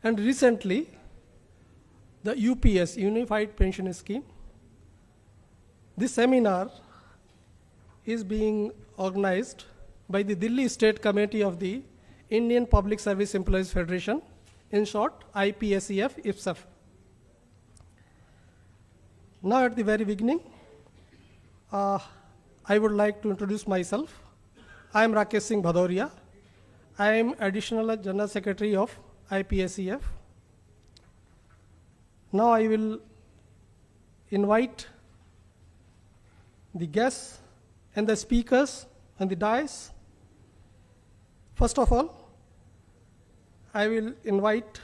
And recently, the UPS, Unified Pension Scheme, this seminar is being organized by the Delhi State Committee of the Indian Public Service Employees Federation, in short, IPSEF, IPSEF. Now at the very beginning, I would like to introduce myself. I am Rakesh Singh Bhadoria. I am Additional General Secretary of IPSEF. Now I will invite the guests and the speakers and the dais. First of all, I will invite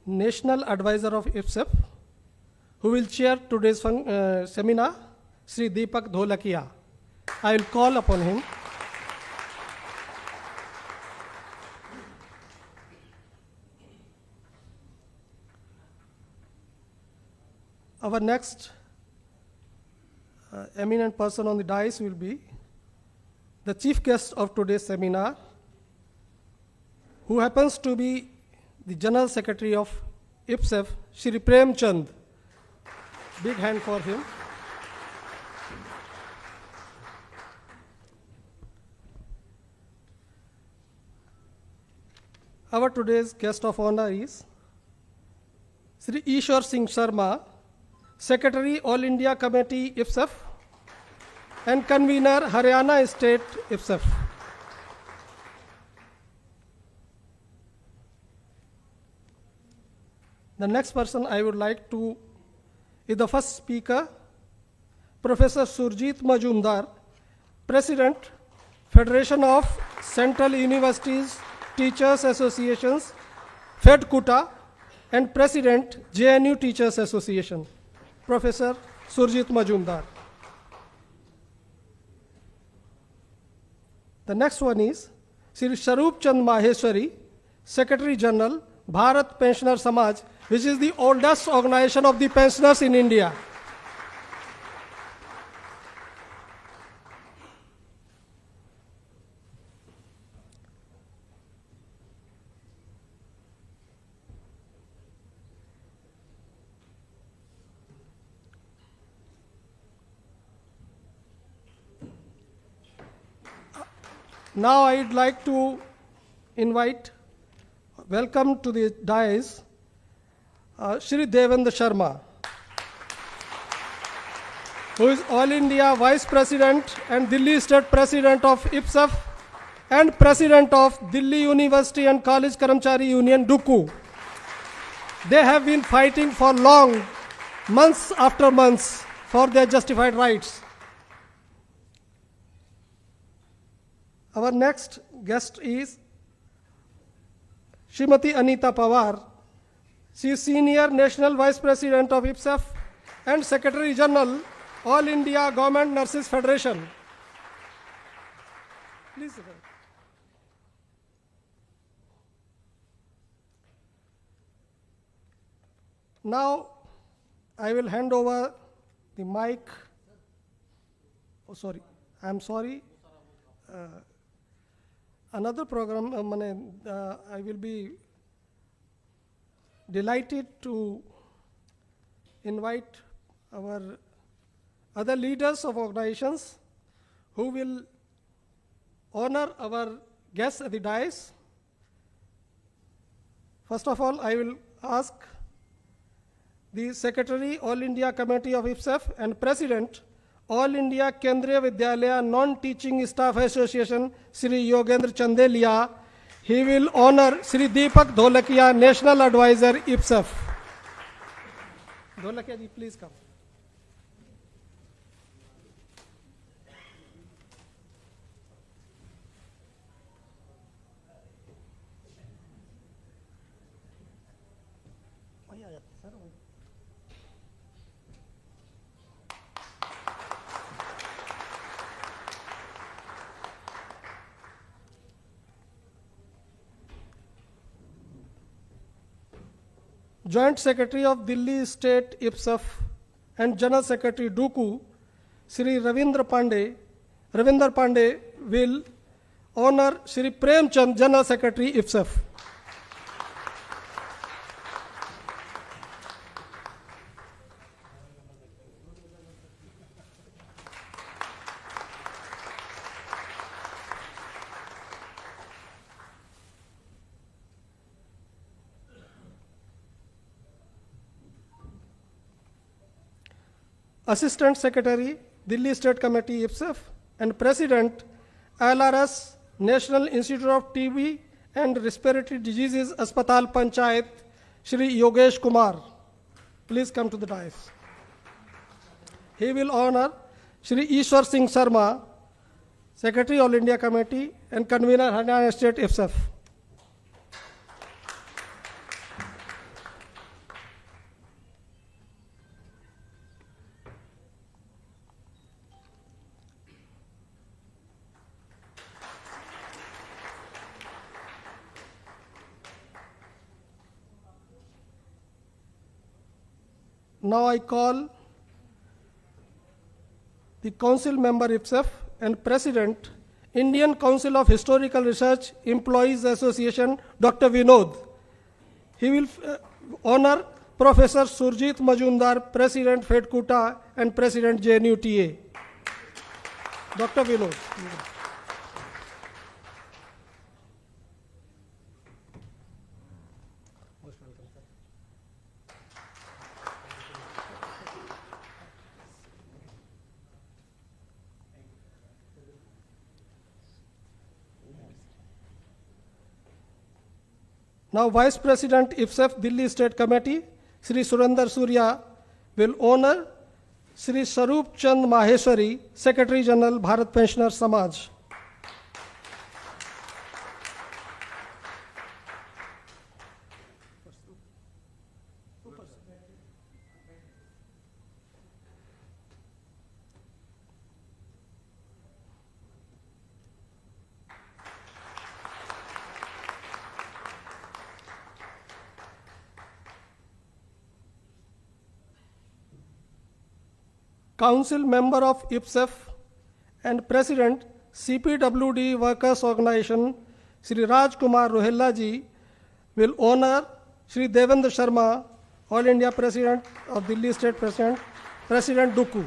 National Advisor of IPSEF, who will chair today's seminar, Sri Deepak Dholakia. I will call upon him. Our next eminent person on the dais will be the chief guest of today's seminar, who happens to be the General Secretary of IPSEF, Shri Prem Chand. Big hand for him. Our today's guest of honor is Sri Ishwar Singh Sharma, Secretary, All India Committee, IPSEF, and Convener, Haryana State, IPSEF. The next person I would like to is the first speaker, Professor Surjit Majumdar, President, Federation of Central Universities Teachers Associations, FedCuta, and President, JNU Teachers Association. Professor Surjit Majumdar. The next one is Sri Sharoop Chand Maheshwari, Secretary General, Bharat Pensioner Samaj, which is the oldest organization of the pensioners in India. Now I'd like to welcome to the dais, Shri Devendra Sharma, who is All India Vice President and Delhi State President of IPSEF and President of Delhi University and College Karamchari Union, DUCU. They have been fighting for long, months after months, for their justified rights. Our next guest is Srimati Anita Pawar. She is Senior National Vice President of IPSEF and Secretary General, All India Government Nurses Federation. Please. Now, I will hand over the mic. Oh, sorry. I'm sorry. Another program, I will be delighted to invite our other leaders of organizations who will honor our guests at the dais. First of all, I will ask the Secretary, All India Committee of IPSEF and President, All India Kendriya Vidyalaya Non-Teaching Staff Association, Sri Yogendra Chandelia. He will honor Sri Deepak Dholakia, National Advisor, IPSEF. Dholakia ji, please come. Joint Secretary of Delhi State IPSEF and General Secretary DUCU, Sri Ravinder Pandey will honor Sri Prem Chand, General Secretary IPSEF. Assistant Secretary, Delhi State Committee, IPSEF, and President, LRS, National Institute of TB and Respiratory Diseases, Aspatal Panchayat, Shri Yogesh Kumar. Please come to the dais. He will honor Shri Ishwar Singh Sharma, Secretary All India Committee and Convener Haryana State IPSEF. Now I call the Council Member IPSEF and President, Indian Council of Historical Research Employees Association, Dr. Vinod. He will honor Professor Surjit Majumdar, President, FEDCUTA, and President, JNUTA. Dr. Vinod. Now, Vice President, IPSEF, Delhi State Committee, Shri Surinder Surya, will honor Shri Sarup Chand Maheshwari, Secretary General, Bharat Pensioner Samaj. Council Member of IPSEF and President, CPWD Workers Organization, Shri Raj Kumar Rohella ji, will honor Shri Devendra Sharma, All India President of Delhi State President, President Duku.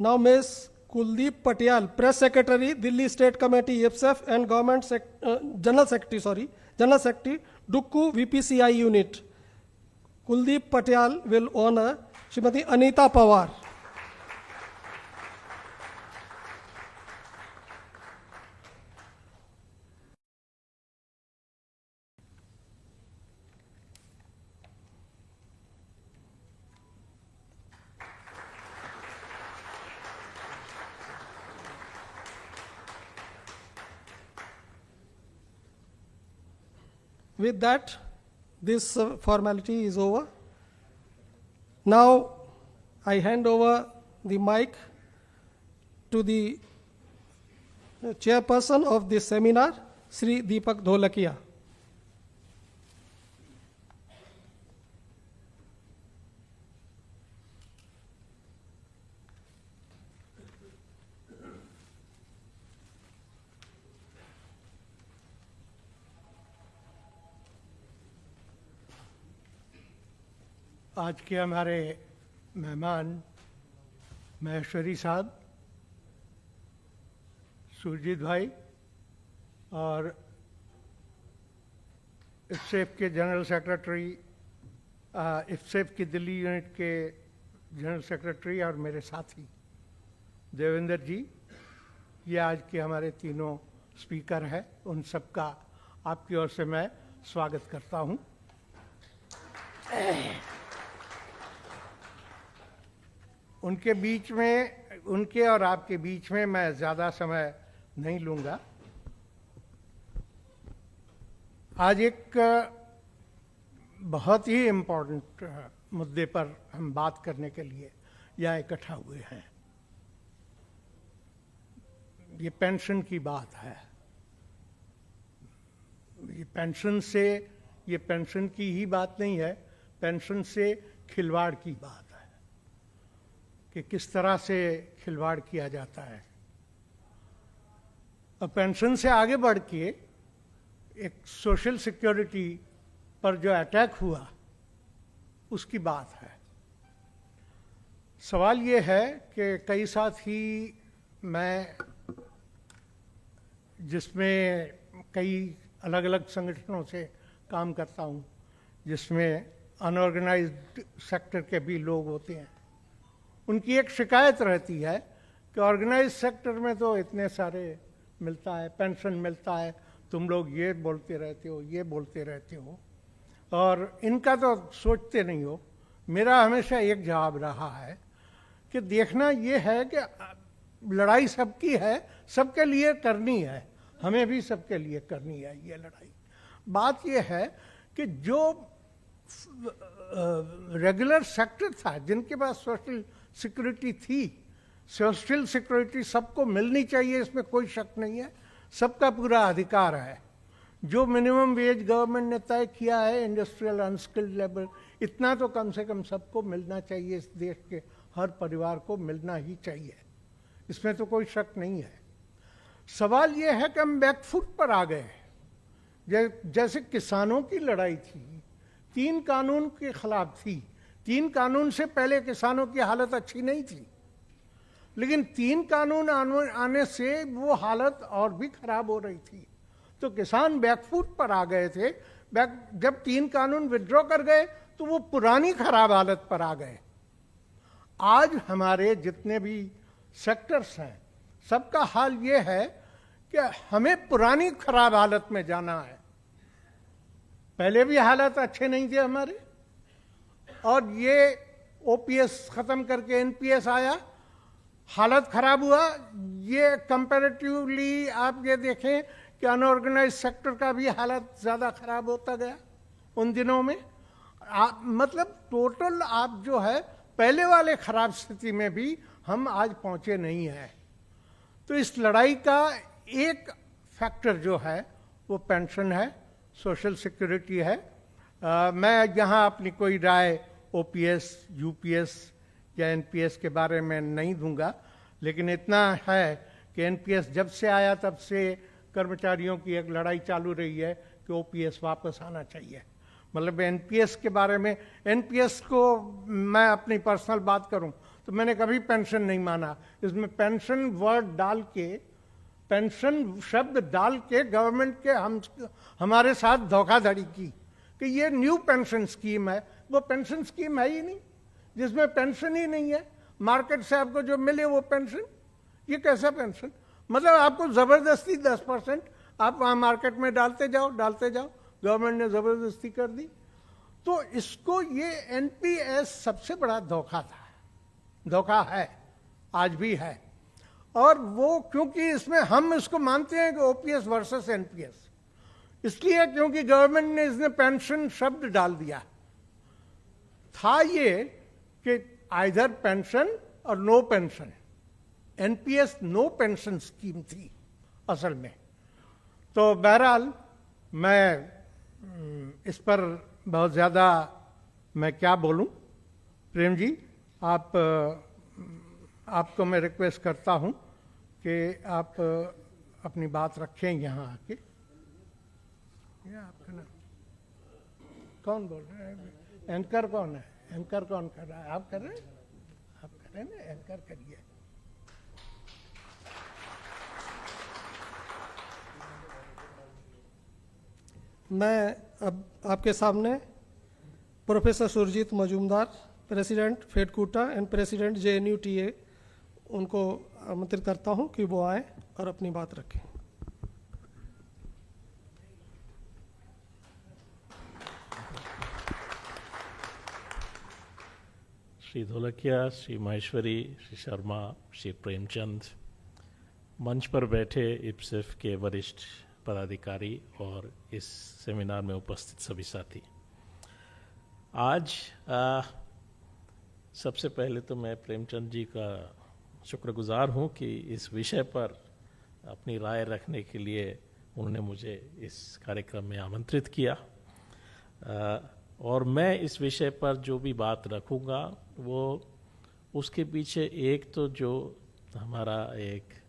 Now, Ms. Kuldeep Patial, Press Secretary, Delhi State Committee, IPSEF, and Government General Secretary, Dukku VPCI Unit. Kuldeep Patial will honor Srimati Anita Pawar. With that, this formality is over. Now, I hand over the mic to the chairperson of this seminar, Sri Deepak Dholakia. आज के हमारे मेहमान महेश्वरी साहब, सुरजीत भाई और इफ्सेफ के general secretary, इफ्सेफ की Delhi unit के जनरल सेक्रेटरी और मेरे साथी देवेंद्र जी, ये आज के हमारे तीनों स्पीकर हैं। उन सबका आपकी ओर से मैं स्वागत करता हूं। उनके बीच में, उनके और आपके बीच में मैं ज़्यादा समय नहीं लूँगा। आज एक बहुत ही इम्पोर्टेंट मुद्दे पर हम बात करने के लिए यहाँ इकट्ठा हुए हैं। ये पेंशन की बात है। ये पेंशन की ही बात नहीं है, पेंशन से खिलवाड़ की बात है कि किस तरह से खिलवाड़ किया जाता है। और पेंशन से आगे बढ़ के एक सोशल सिक्योरिटी पर जो अटैक हुआ उसकी बात है। सवाल ये है कि कई साथी मैं जिसमें कई अलग अलग संगठनों से काम करता हूँ, जिसमें अनऑर्गेनाइज्ड सेक्टर के भी लोग होते हैं, उनकी एक शिकायत रहती है कि ऑर्गेनाइज्ड सेक्टर में तो इतने सारे मिलता है, पेंशन मिलता है, तुम लोग ये बोलते रहते हो, ये बोलते रहते हो, और इनका तो सोचते नहीं हो। मेरा हमेशा एक जवाब रहा है कि देखना ये है कि लड़ाई सबकी है, सबके लिए करनी है, हमें भी सबके लिए करनी है ये लड़ाई। बात ये है कि जो रेगुलर सेक्टर था, जिनके पास सोशल सिक्योरिटी थी, सोशल सिक्योरिटी सबको मिलनी चाहिए, इसमें कोई शक नहीं है, सबका पूरा अधिकार है। जो मिनिमम वेज गवर्नमेंट ने तय किया है, इंडस्ट्रियल अनस्किल्ड लेबर, इतना तो कम से कम सबको मिलना चाहिए, इस देश के हर परिवार को मिलना ही चाहिए, इसमें तो कोई शक नहीं है। सवाल ये है कि हम बैकफुट पर आ गए। जैसे किसानों की लड़ाई थी, 3 कानून के खिलाफ थी, 3 कानून से पहले किसानों की हालत अच्छी नहीं थी, लेकिन 3 कानून आने से वो हालत और भी खराब हो रही थी, तो किसान बैकफुट पर आ गए थे। जब 3 कानून विड्रॉ कर गए तो वो पुरानी खराब हालत पर आ गए। आज हमारे जितने भी सेक्टर्स हैं, सबका हाल ये है कि हमें पुरानी खराब हालत में जाना है। पहले भी हालत अच्छे नहीं थे हमारे, और ये ओपीएस खत्म करके एनपीएस आया, हालत खराब हुआ। ये कंपैरेटिवली आप ये देखें कि अनऑर्गेनाइज सेक्टर का भी हालत ज़्यादा खराब होता गया उन दिनों में। मतलब टोटल आप जो है पहले वाले खराब स्थिति में भी हम आज पहुंचे नहीं हैं। तो इस लड़ाई का एक फैक्टर जो है वो पेंशन है, सोशल सिक्योरिटी है। मैं यहाँ अपनी कोई राय ओपीएस, यूपीएस या एनपीएस के बारे में नहीं दूंगा, लेकिन इतना है कि एनपीएस जब से आया तब से कर्मचारियों की एक लड़ाई चालू रही है कि ओपीएस वापस आना चाहिए। मतलब एनपीएस के बारे में, एनपीएस को मैं अपनी पर्सनल बात करूं तो मैंने कभी पेंशन नहीं माना। इसमें पेंशन वर्ड डाल के, पेंशन शब्द डाल के गवर्नमेंट के हमारे साथ धोखाधड़ी की कि ये न्यू पेंशन स्कीम है। वो पेंशन स्कीम है ही नहीं, जिसमें पेंशन ही नहीं है। मार्केट से आपको जो मिले वो पेंशन, ये कैसा पेंशन? मतलब आपको जबरदस्ती 10% आप वहाँ मार्केट में डालते जाओ, गवर्नमेंट ने जबरदस्ती कर दी। तो इसको, ये एनपीएस सबसे बड़ा धोखा था, धोखा है, आज भी है। और वो क्योंकि इसमें हम इसको मानते हैं कि ओपीएस वर्सेस एनपीएस, इसलिए क्योंकि गवर्नमेंट ने इसने पेंशन शब्द डाल दिया। था ये कि आइदर पेंशन और no pension. NPS no pension scheme थी असल में। तो बहरहाल मैं इस पर बहुत ज़्यादा मैं क्या बोलूं। प्रेम जी, आपको मैं रिक्वेस्ट करता हूं कि आप अपनी बात रखें यहाँ आके। ये आपका नाम कौन बोल रहे हैं? एंकर कौन है? एंकर कौन कर रहा है? आप कर रहे हैं? आप कर रहे हैं ना? एंकर करिए। मैं अब आपके सामने professor Surajit Majumdar, president FEDCUTA and president JNUTA, उनको आमंत्रित करता हूं कि वो आए और अपनी बात रखें। श्री धोलकिया, श्री माहेश्वरी, श्री शर्मा, श्री प्रेमचंद, मंच पर बैठे इप्सिफ के वरिष्ठ पदाधिकारी और इस सेमिनार में उपस्थित सभी साथी, आज सबसे पहले तो मैं प्रेमचंद जी का शुक्रगुजार हूं कि इस विषय पर अपनी राय रखने के लिए उन्होंने मुझे इस कार्यक्रम में आमंत्रित किया। और मैं इस विषय पर जो भी बात रखूंगा वो उसके पीछे एक तो जो हमारा एक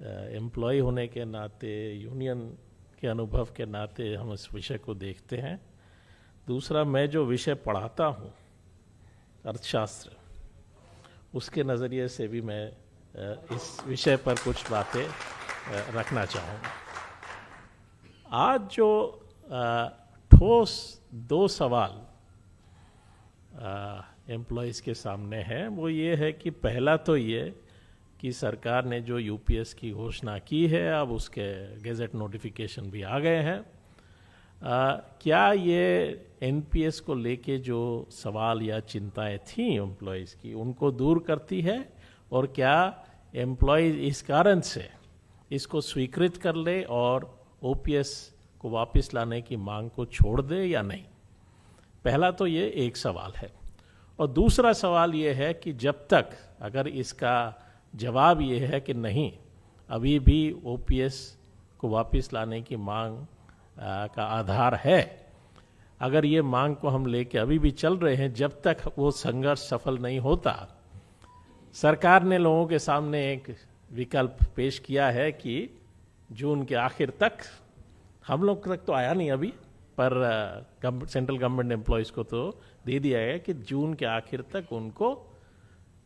एम्प्लॉय होने के नाते, यूनियन के अनुभव के नाते हम इस विषय को देखते हैं। दूसरा, मैं जो विषय पढ़ाता हूँ अर्थशास्त्र, उसके नज़रिए से भी मैं इस विषय पर कुछ बातें रखना चाहूँगा। आज जो ठोस दो सवाल एम्प्लॉयज़ के सामने हैं वो ये है कि पहला तो ये कि सरकार ने जो यूपीएस की घोषणा की है, अब उसके गेजेट नोटिफिकेशन भी आ गए हैं। क्या ये एनपीएस को लेके जो सवाल या चिंताएं थी एम्प्लॉयज़ की, उनको दूर करती है, और क्या एम्प्लॉयज़ इस कारण से इसको स्वीकृत कर ले और ओपीएस को वापस लाने की मांग को छोड़ दे या नहीं? पहला तो ये एक सवाल है। और दूसरा सवाल ये है कि जब तक अगर इसका जवाब ये है कि नहीं, अभी भी ओपीएस को वापस लाने की मांग का आधार है, अगर ये मांग को हम लेके अभी भी चल रहे हैं, जब तक वो संघर्ष सफल नहीं होता, सरकार ने लोगों के सामने एक विकल्प पेश किया है कि जून के आखिर तक, हम लोग तक तो आया नहीं अभी, पर सेंट्रल गवर्नमेंट एम्प्लॉयज़ को तो दे दिया है कि जून के आखिर तक उनको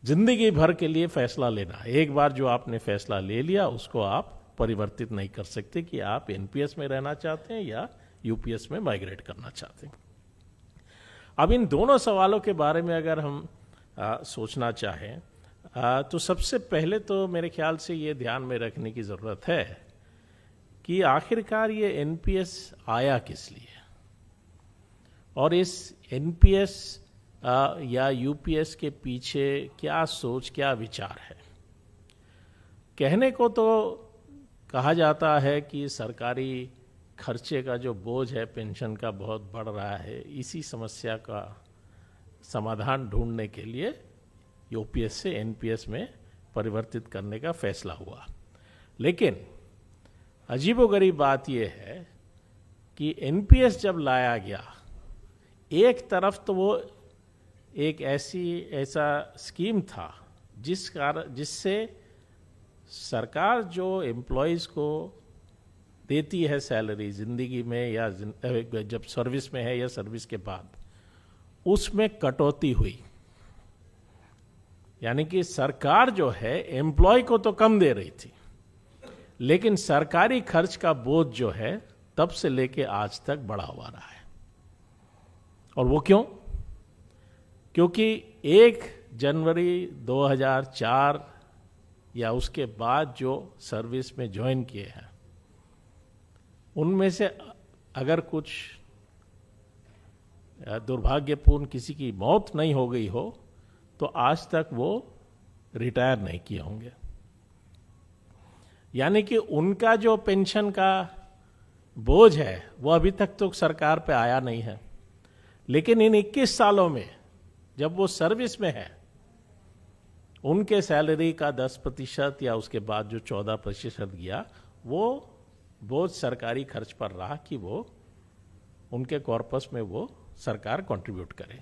जिंदगी भर के लिए फैसला लेना। एक बार जो आपने फैसला ले लिया उसको आप परिवर्तित नहीं कर सकते कि आप एनपीएस में रहना चाहते हैं या यूपीएस में माइग्रेट करना चाहते हैं। अब इन दोनों सवालों के बारे में अगर हम सोचना चाहें तो सबसे पहले तो मेरे ख्याल से ये ध्यान में रखने की ज़रूरत है कि आखिरकार ये एनपीएस आया किस लिए, और इस एनपीएस या यूपीएस के पीछे क्या सोच, क्या विचार है। कहने को तो कहा जाता है कि सरकारी खर्चे का जो बोझ है पेंशन का बहुत बढ़ रहा है, इसी समस्या का समाधान ढूंढने के लिए यूपीएस से एनपीएस में परिवर्तित करने का फैसला हुआ। लेकिन अजीबोगरीब बात यह है कि एनपीएस जब लाया गया, एक तरफ तो वो एक ऐसा स्कीम था जिससे सरकार जो एम्प्लॉयज़ को देती है सैलरी ज़िंदगी में या जब सर्विस में है या सर्विस के बाद, उसमें कटौती हुई। यानी कि सरकार जो है एम्प्लॉय को तो कम दे रही थी, लेकिन सरकारी खर्च का बोझ जो है तब से लेके आज तक बढ़ा हुआ रहा है। और वो क्यों? क्योंकि 1 जनवरी 2004 या उसके बाद जो सर्विस में ज्वाइन किए हैं, उनमें से अगर कुछ दुर्भाग्यपूर्ण किसी की मौत नहीं हो गई हो तो आज तक वो रिटायर नहीं किए होंगे। यानी कि उनका जो पेंशन का बोझ है वो अभी तक तो सरकार पे आया नहीं है। लेकिन इन 21 सालों में जब वो सर्विस में है, उनके सैलरी का 10% या उसके बाद जो 14% गया, वो बोझ सरकारी खर्च पर रहा कि वो उनके कॉर्पस में वो सरकार कंट्रीब्यूट करे।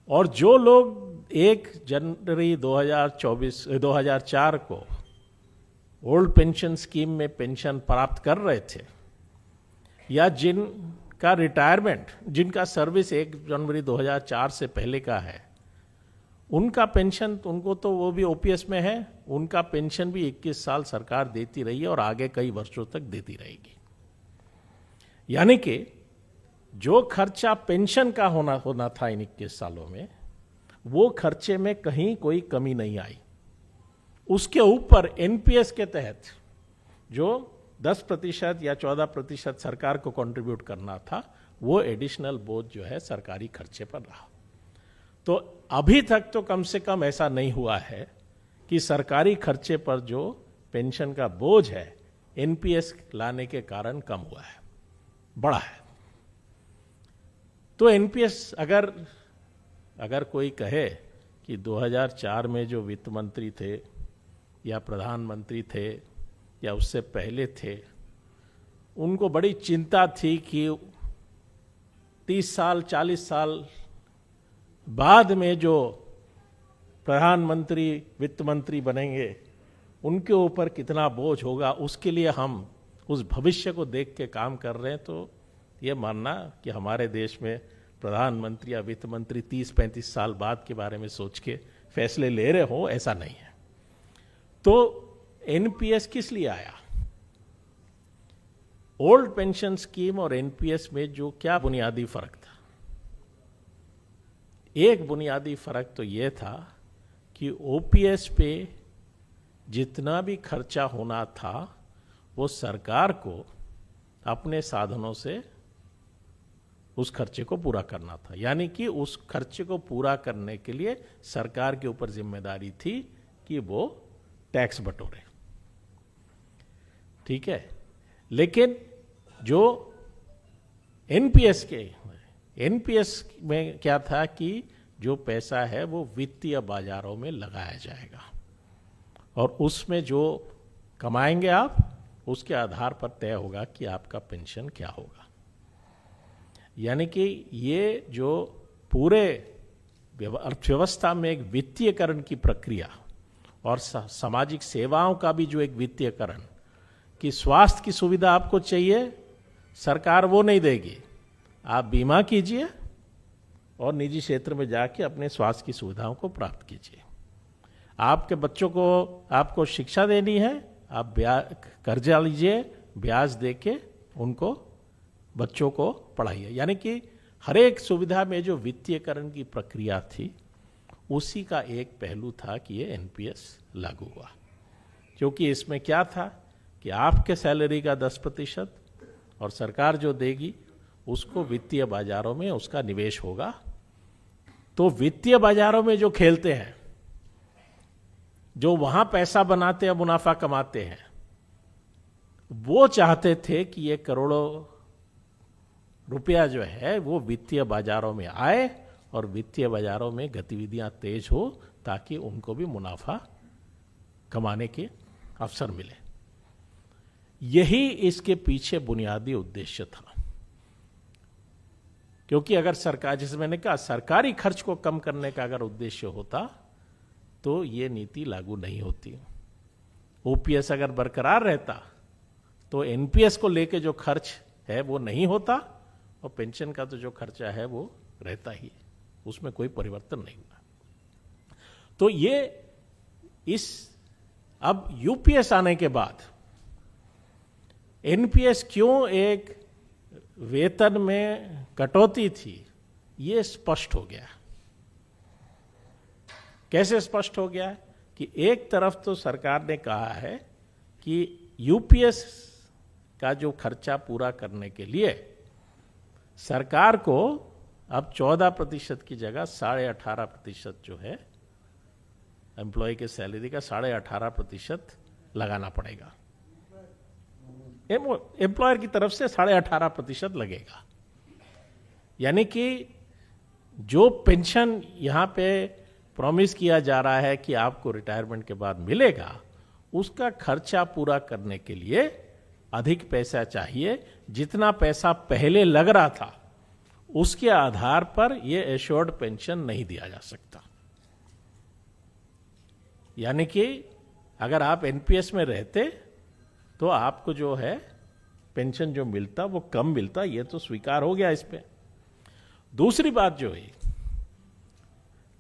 और जो लोग 1 जनवरी 2004 को ओल्ड पेंशन स्कीम में पेंशन प्राप्त कर रहे थे, या जिनका रिटायरमेंट, जिनका सर्विस 1 जनवरी 2004 से पहले का है, उनका पेंशन, उनको तो वो भी ओपीएस में है, उनका पेंशन भी 21 साल सरकार देती रही है और आगे कई वर्षों तक देती रहेगी। यानी कि जो खर्चा पेंशन का होना था इन 21 सालों में, वो खर्चे में कहीं कोई कमी नहीं आई। उसके ऊपर एनपीएस के तहत जो 10% या 14% सरकार को कंट्रीब्यूट करना था, वो एडिशनल बोझ जो है सरकारी खर्चे पर रहा। तो अभी तक तो कम से कम ऐसा नहीं हुआ है कि सरकारी खर्चे पर जो पेंशन का बोझ है एनपीएस लाने के कारण कम हुआ है, बढ़ा है। तो एनपीएस अगर कोई कहे कि 2004 में जो वित्त मंत्री थे या प्रधानमंत्री थे या उससे पहले थे, उनको बड़ी चिंता थी कि 30 साल 40 साल बाद में जो प्रधानमंत्री वित्त मंत्री बनेंगे उनके ऊपर कितना बोझ होगा, उसके लिए हम उस भविष्य को देख के काम कर रहे हैं, तो ये मानना कि हमारे देश में प्रधानमंत्री या वित्त मंत्री 30-35 साल बाद के बारे में सोच के फैसले ले रहे हो, ऐसा नहीं है। तो एनपीएस किस लिए आया? ओल्ड पेंशन स्कीम और एनपीएस में जो क्या बुनियादी फर्क था? एक बुनियादी फर्क तो यह था कि ओपीएस पे जितना भी खर्चा होना था वो सरकार को अपने साधनों से उस खर्चे को पूरा करना था। यानी कि उस खर्चे को पूरा करने के लिए सरकार के ऊपर जिम्मेदारी थी कि वो टैक्स बटोरे, ठीक है। लेकिन जो एनपीएस में क्या था कि जो पैसा है वो वित्तीय बाजारों में लगाया जाएगा और उसमें जो कमाएंगे आप, उसके आधार पर तय होगा कि आपका पेंशन क्या होगा। यानी कि ये जो पूरे अर्थव्यवस्था में एक वित्तीयकरण की प्रक्रिया और सामाजिक सेवाओं का भी जो एक वित्तीयकरण, कि स्वास्थ्य की सुविधा आपको चाहिए, सरकार वो नहीं देगी, आप बीमा कीजिए और निजी क्षेत्र में जाके अपने स्वास्थ्य की सुविधाओं को प्राप्त कीजिए। आपके बच्चों को आपको शिक्षा देनी है, आप कर्जा लीजिए, ब्याज देके उनको बच्चों को पढ़ाइए। यानी कि हर एक सुविधा में जो वित्तीयकरण की प्रक्रिया थी, उसी का एक पहलू था कि ये एनपीएस लागू हुआ। क्योंकि इसमें क्या था कि आपके सैलरी का 10% और सरकार जो देगी उसको वित्तीय बाजारों में उसका निवेश होगा। तो वित्तीय बाजारों में जो खेलते हैं, जो वहां पैसा बनाते हैं, मुनाफा कमाते हैं, वो चाहते थे कि ये करोड़ों रुपया जो है वो वित्तीय बाजारों में आए और वित्तीय बाजारों में गतिविधियां तेज हो ताकि उनको भी मुनाफा कमाने के अवसर मिले। यही इसके पीछे बुनियादी उद्देश्य था। क्योंकि अगर सरकार, जैसे मैंने कहा, सरकारी खर्च को कम करने का अगर उद्देश्य होता तो ये नीति लागू नहीं होती। ओपीएस अगर बरकरार रहता तो एनपीएस को लेके जो खर्च है वो नहीं होता और पेंशन का तो जो खर्चा है वो रहता ही, उसमें कोई परिवर्तन नहीं हुआ। तो ये अब यूपीएस आने के बाद एनपीएस क्यों एक वेतन में कटौती थी, ये स्पष्ट हो गया। कैसे स्पष्ट हो गया? कि एक तरफ तो सरकार ने कहा है कि यूपीएस का जो खर्चा पूरा करने के लिए सरकार को अब 14% की जगह 18.5% जो है एम्प्लॉय के सैलरी का 18.5% लगाना पड़ेगा। एम्प्लॉयर की तरफ से 18.5% लगेगा। यानी कि जो पेंशन यहां पे प्रॉमिस किया जा रहा है कि आपको रिटायरमेंट के बाद मिलेगा, उसका खर्चा पूरा करने के लिए अधिक पैसा चाहिए। जितना पैसा पहले लग रहा था उसके आधार पर यह एश्योर्ड पेंशन नहीं दिया जा सकता। यानी कि अगर आप एनपीएस में रहते तो आपको जो है पेंशन जो मिलता वो कम मिलता, ये तो स्वीकार हो गया इस पे। दूसरी बात जो है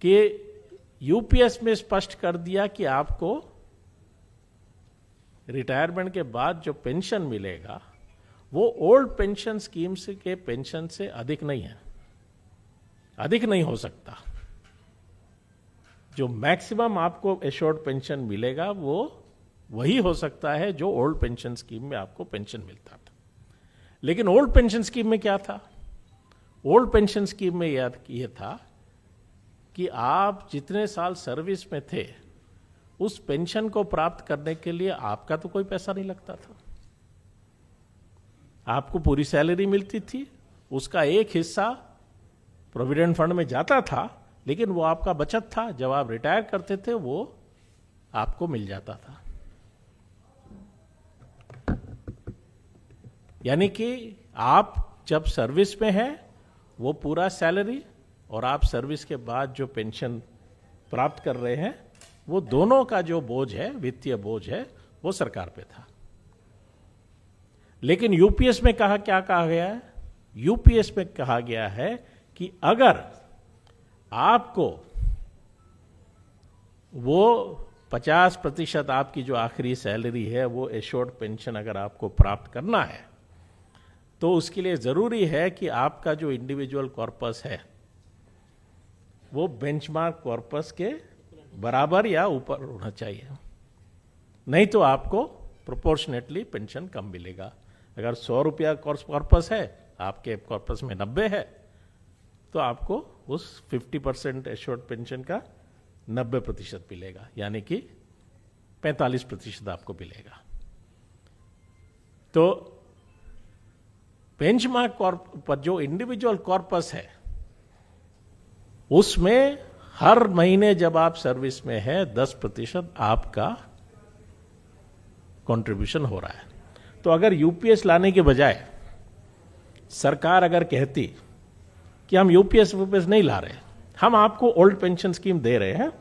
कि यूपीएस में स्पष्ट कर दिया कि आपको रिटायरमेंट के बाद जो पेंशन मिलेगा वो ओल्ड पेंशन स्कीम्स के पेंशन से अधिक नहीं है, अधिक नहीं हो सकता। जो मैक्सिमम आपको एश्योर्ड पेंशन मिलेगा वो वही हो सकता है जो ओल्ड पेंशन स्कीम में आपको पेंशन मिलता था। लेकिन ओल्ड पेंशन स्कीम में क्या था? ओल्ड पेंशन स्कीम में यह था कि आप जितने साल सर्विस में थे उस पेंशन को प्राप्त करने के लिए आपका तो कोई पैसा नहीं लगता था। आपको पूरी सैलरी मिलती थी, उसका एक हिस्सा प्रोविडेंट फंड में जाता था, लेकिन वो आपका बचत था। जब आप रिटायर करते थे वो आपको मिल जाता था। यानी कि आप जब सर्विस में हैं वो पूरा सैलरी और आप सर्विस के बाद जो पेंशन प्राप्त कर रहे हैं वो दोनों का जो बोझ है, वित्तीय बोझ है, वो सरकार पे था। लेकिन यूपीएस में क्या कहा गया है? यूपीएस में कहा गया है कि अगर आपको वो 50% आपकी जो आखिरी सैलरी है वो एश्योर्ड पेंशन अगर आपको प्राप्त करना है, तो उसके लिए जरूरी है कि आपका जो इंडिविजुअल कॉर्पस है वो बेंचमार्क कॉर्पस के बराबर या ऊपर होना चाहिए, नहीं तो आपको प्रोपोर्शनेटली पेंशन कम मिलेगा। अगर 100 रुपया कॉर्पस है, आपके कॉर्पस में 90 है, तो आपको उस 50% एश्योर्ड पेंशन का 90% मिलेगा, यानी कि 45% आपको मिलेगा। तो बेंचमार्क पर जो इंडिविजुअल कॉर्पस है उसमें हर महीने जब आप सर्विस में है 10% आपका कंट्रीब्यूशन हो रहा है। तो अगर यूपीएस लाने के बजाय सरकार अगर कहती कि हम यूपीएस नहीं ला रहे, हम आपको ओल्ड पेंशन स्कीम दे रहे हैं,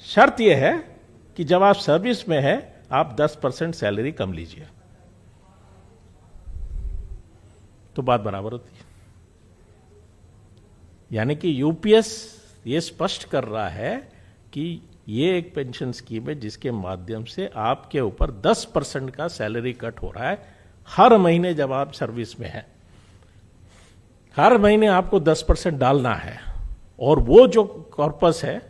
शर्त यह है कि जब आप सर्विस में है आप 10% सैलरी कम लीजिए, तो बात बराबर होती है। यानी कि यूपीएस ये स्पष्ट कर रहा है कि ये एक पेंशन स्कीम है जिसके माध्यम से आपके ऊपर 10% का सैलरी कट हो रहा है हर महीने जब आप सर्विस में हैं। हर महीने आपको 10% डालना है, और वो जो कॉर्पस है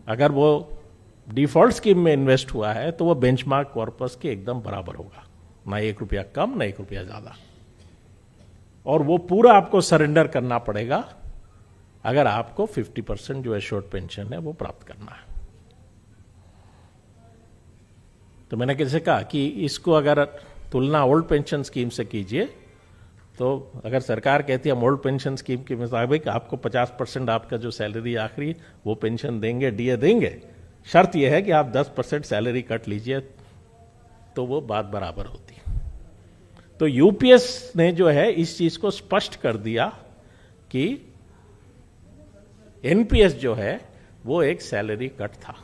अगर वो डिफॉल्ट स्कीम में इन्वेस्ट हुआ है तो वो बेंचमार्क कॉर्पस के एकदम बराबर होगा, ना 1 रुपया कम ना 1 रुपया ज्यादा, और वो पूरा आपको सरेंडर करना पड़ेगा अगर आपको 50% जो एश्योर्ड पेंशन है वो प्राप्त करना है। तो मैंने कैसे कहा कि इसको अगर तुलना ओल्ड पेंशन स्कीम से कीजिए, तो अगर सरकार कहती है हम ओल्ड पेंशन स्कीम के मुताबिक आपको 50% आपका जो सैलरी आखिरी वो पेंशन देंगे, डीए देंगे, शर्त यह है कि आप 10% सैलरी कट लीजिए, तो वो बात बराबर होती है। तो यूपीएस ने जो है इस चीज को स्पष्ट कर दिया कि एनपीएस जो है वो एक सैलरी कट था,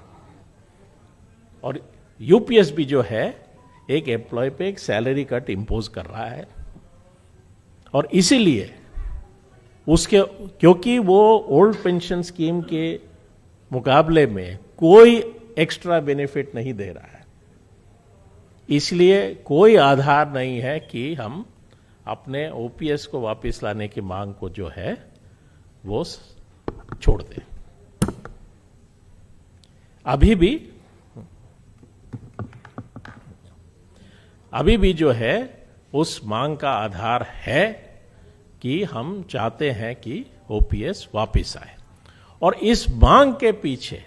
और यूपीएस भी जो है एक एम्प्लॉय पे एक सैलरी कट इंपोज कर रहा है, और इसीलिए उसके क्योंकि वो ओल्ड पेंशन स्कीम के मुकाबले में कोई एक्स्ट्रा बेनिफिट नहीं दे रहा है, इसलिए कोई आधार नहीं है कि हम अपने ओपीएस को वापस लाने की मांग को जो है वो छोड़ दें। अभी भी जो है उस मांग का आधार है कि हम चाहते हैं कि ओपीएस वापस आए, और इस मांग के पीछे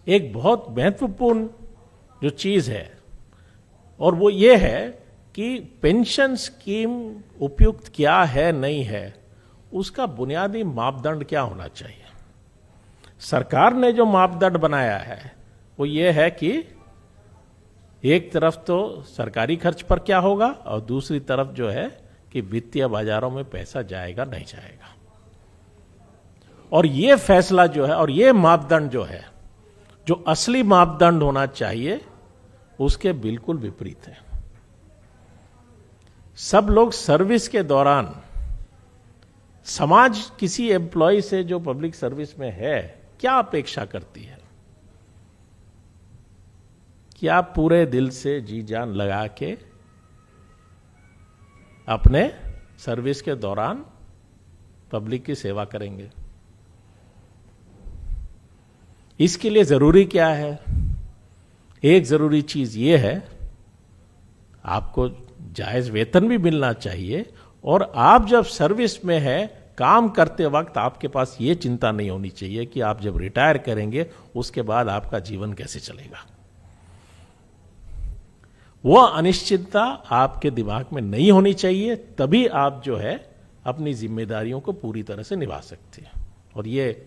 एक बहुत महत्वपूर्ण जो चीज है, और वो ये है कि पेंशन स्कीम उपयुक्त क्या है नहीं है, उसका बुनियादी मापदंड क्या होना चाहिए। सरकार ने जो मापदंड बनाया है वो ये है कि एक तरफ तो सरकारी खर्च पर क्या होगा, और दूसरी तरफ जो है कि वित्तीय बाजारों में पैसा जाएगा नहीं जाएगा। और ये फैसला जो है और ये मापदंड जो है, जो असली मापदंड होना चाहिए, उसके बिल्कुल विपरीत है। सब लोग सर्विस के दौरान समाज किसी एम्प्लॉय से जो पब्लिक सर्विस में है क्या अपेक्षा करती है कि आप पूरे दिल से जी जान लगा के अपने सर्विस के दौरान पब्लिक की सेवा करेंगे। इसके लिए जरूरी क्या है? एक जरूरी चीज यह है, आपको जायज वेतन भी मिलना चाहिए, और आप जब सर्विस में है काम करते वक्त आपके पास यह चिंता नहीं होनी चाहिए कि आप जब रिटायर करेंगे उसके बाद आपका जीवन कैसे चलेगा। वह अनिश्चितता आपके दिमाग में नहीं होनी चाहिए, तभी आप जो है अपनी जिम्मेदारियों को पूरी तरह से निभा सकते हैं। और ये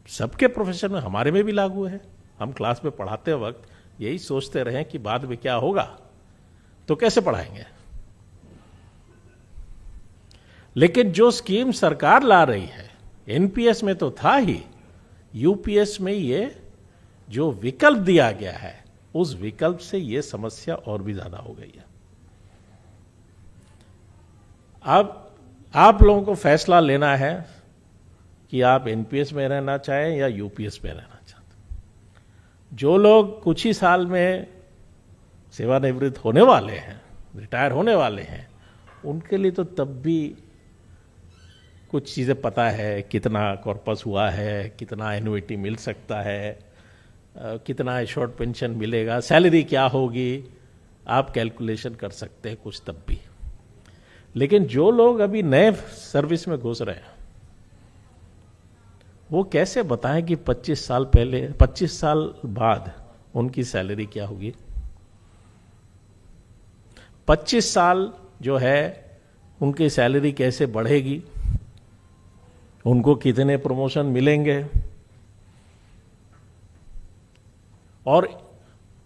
सबके प्रोफेशन में, हमारे में भी लागू है। हम क्लास में पढ़ाते वक्त यही सोचते रहे कि बाद में क्या होगा, तो कैसे पढ़ाएंगे। लेकिन जो स्कीम सरकार ला रही है, एनपीएस में तो था ही, यूपीएस में ये जो विकल्प दिया गया है उस विकल्प से ये समस्या और भी ज्यादा हो गई है। अब आप लोगों को फैसला लेना है कि आप एनपीएस में रहना चाहें या यूपीएस में रहना चाहते हैं। जो लोग कुछ ही साल में सेवानिवृत्त होने वाले हैं, रिटायर होने वाले हैं, उनके लिए तो तब भी कुछ चीज़ें पता है, कितना कॉर्पस हुआ है, कितना एन्युइटी मिल सकता है, कितना शॉर्ट पेंशन मिलेगा, सैलरी क्या होगी, आप कैलकुलेशन कर सकते हैं कुछ तब भी। लेकिन जो लोग अभी नए सर्विस में घुस रहे हैं, वो कैसे बताएं कि 25 साल पहले, 25 साल बाद उनकी सैलरी क्या होगी? 25 साल जो है उनकी सैलरी कैसे बढ़ेगी, उनको कितने प्रमोशन मिलेंगे, और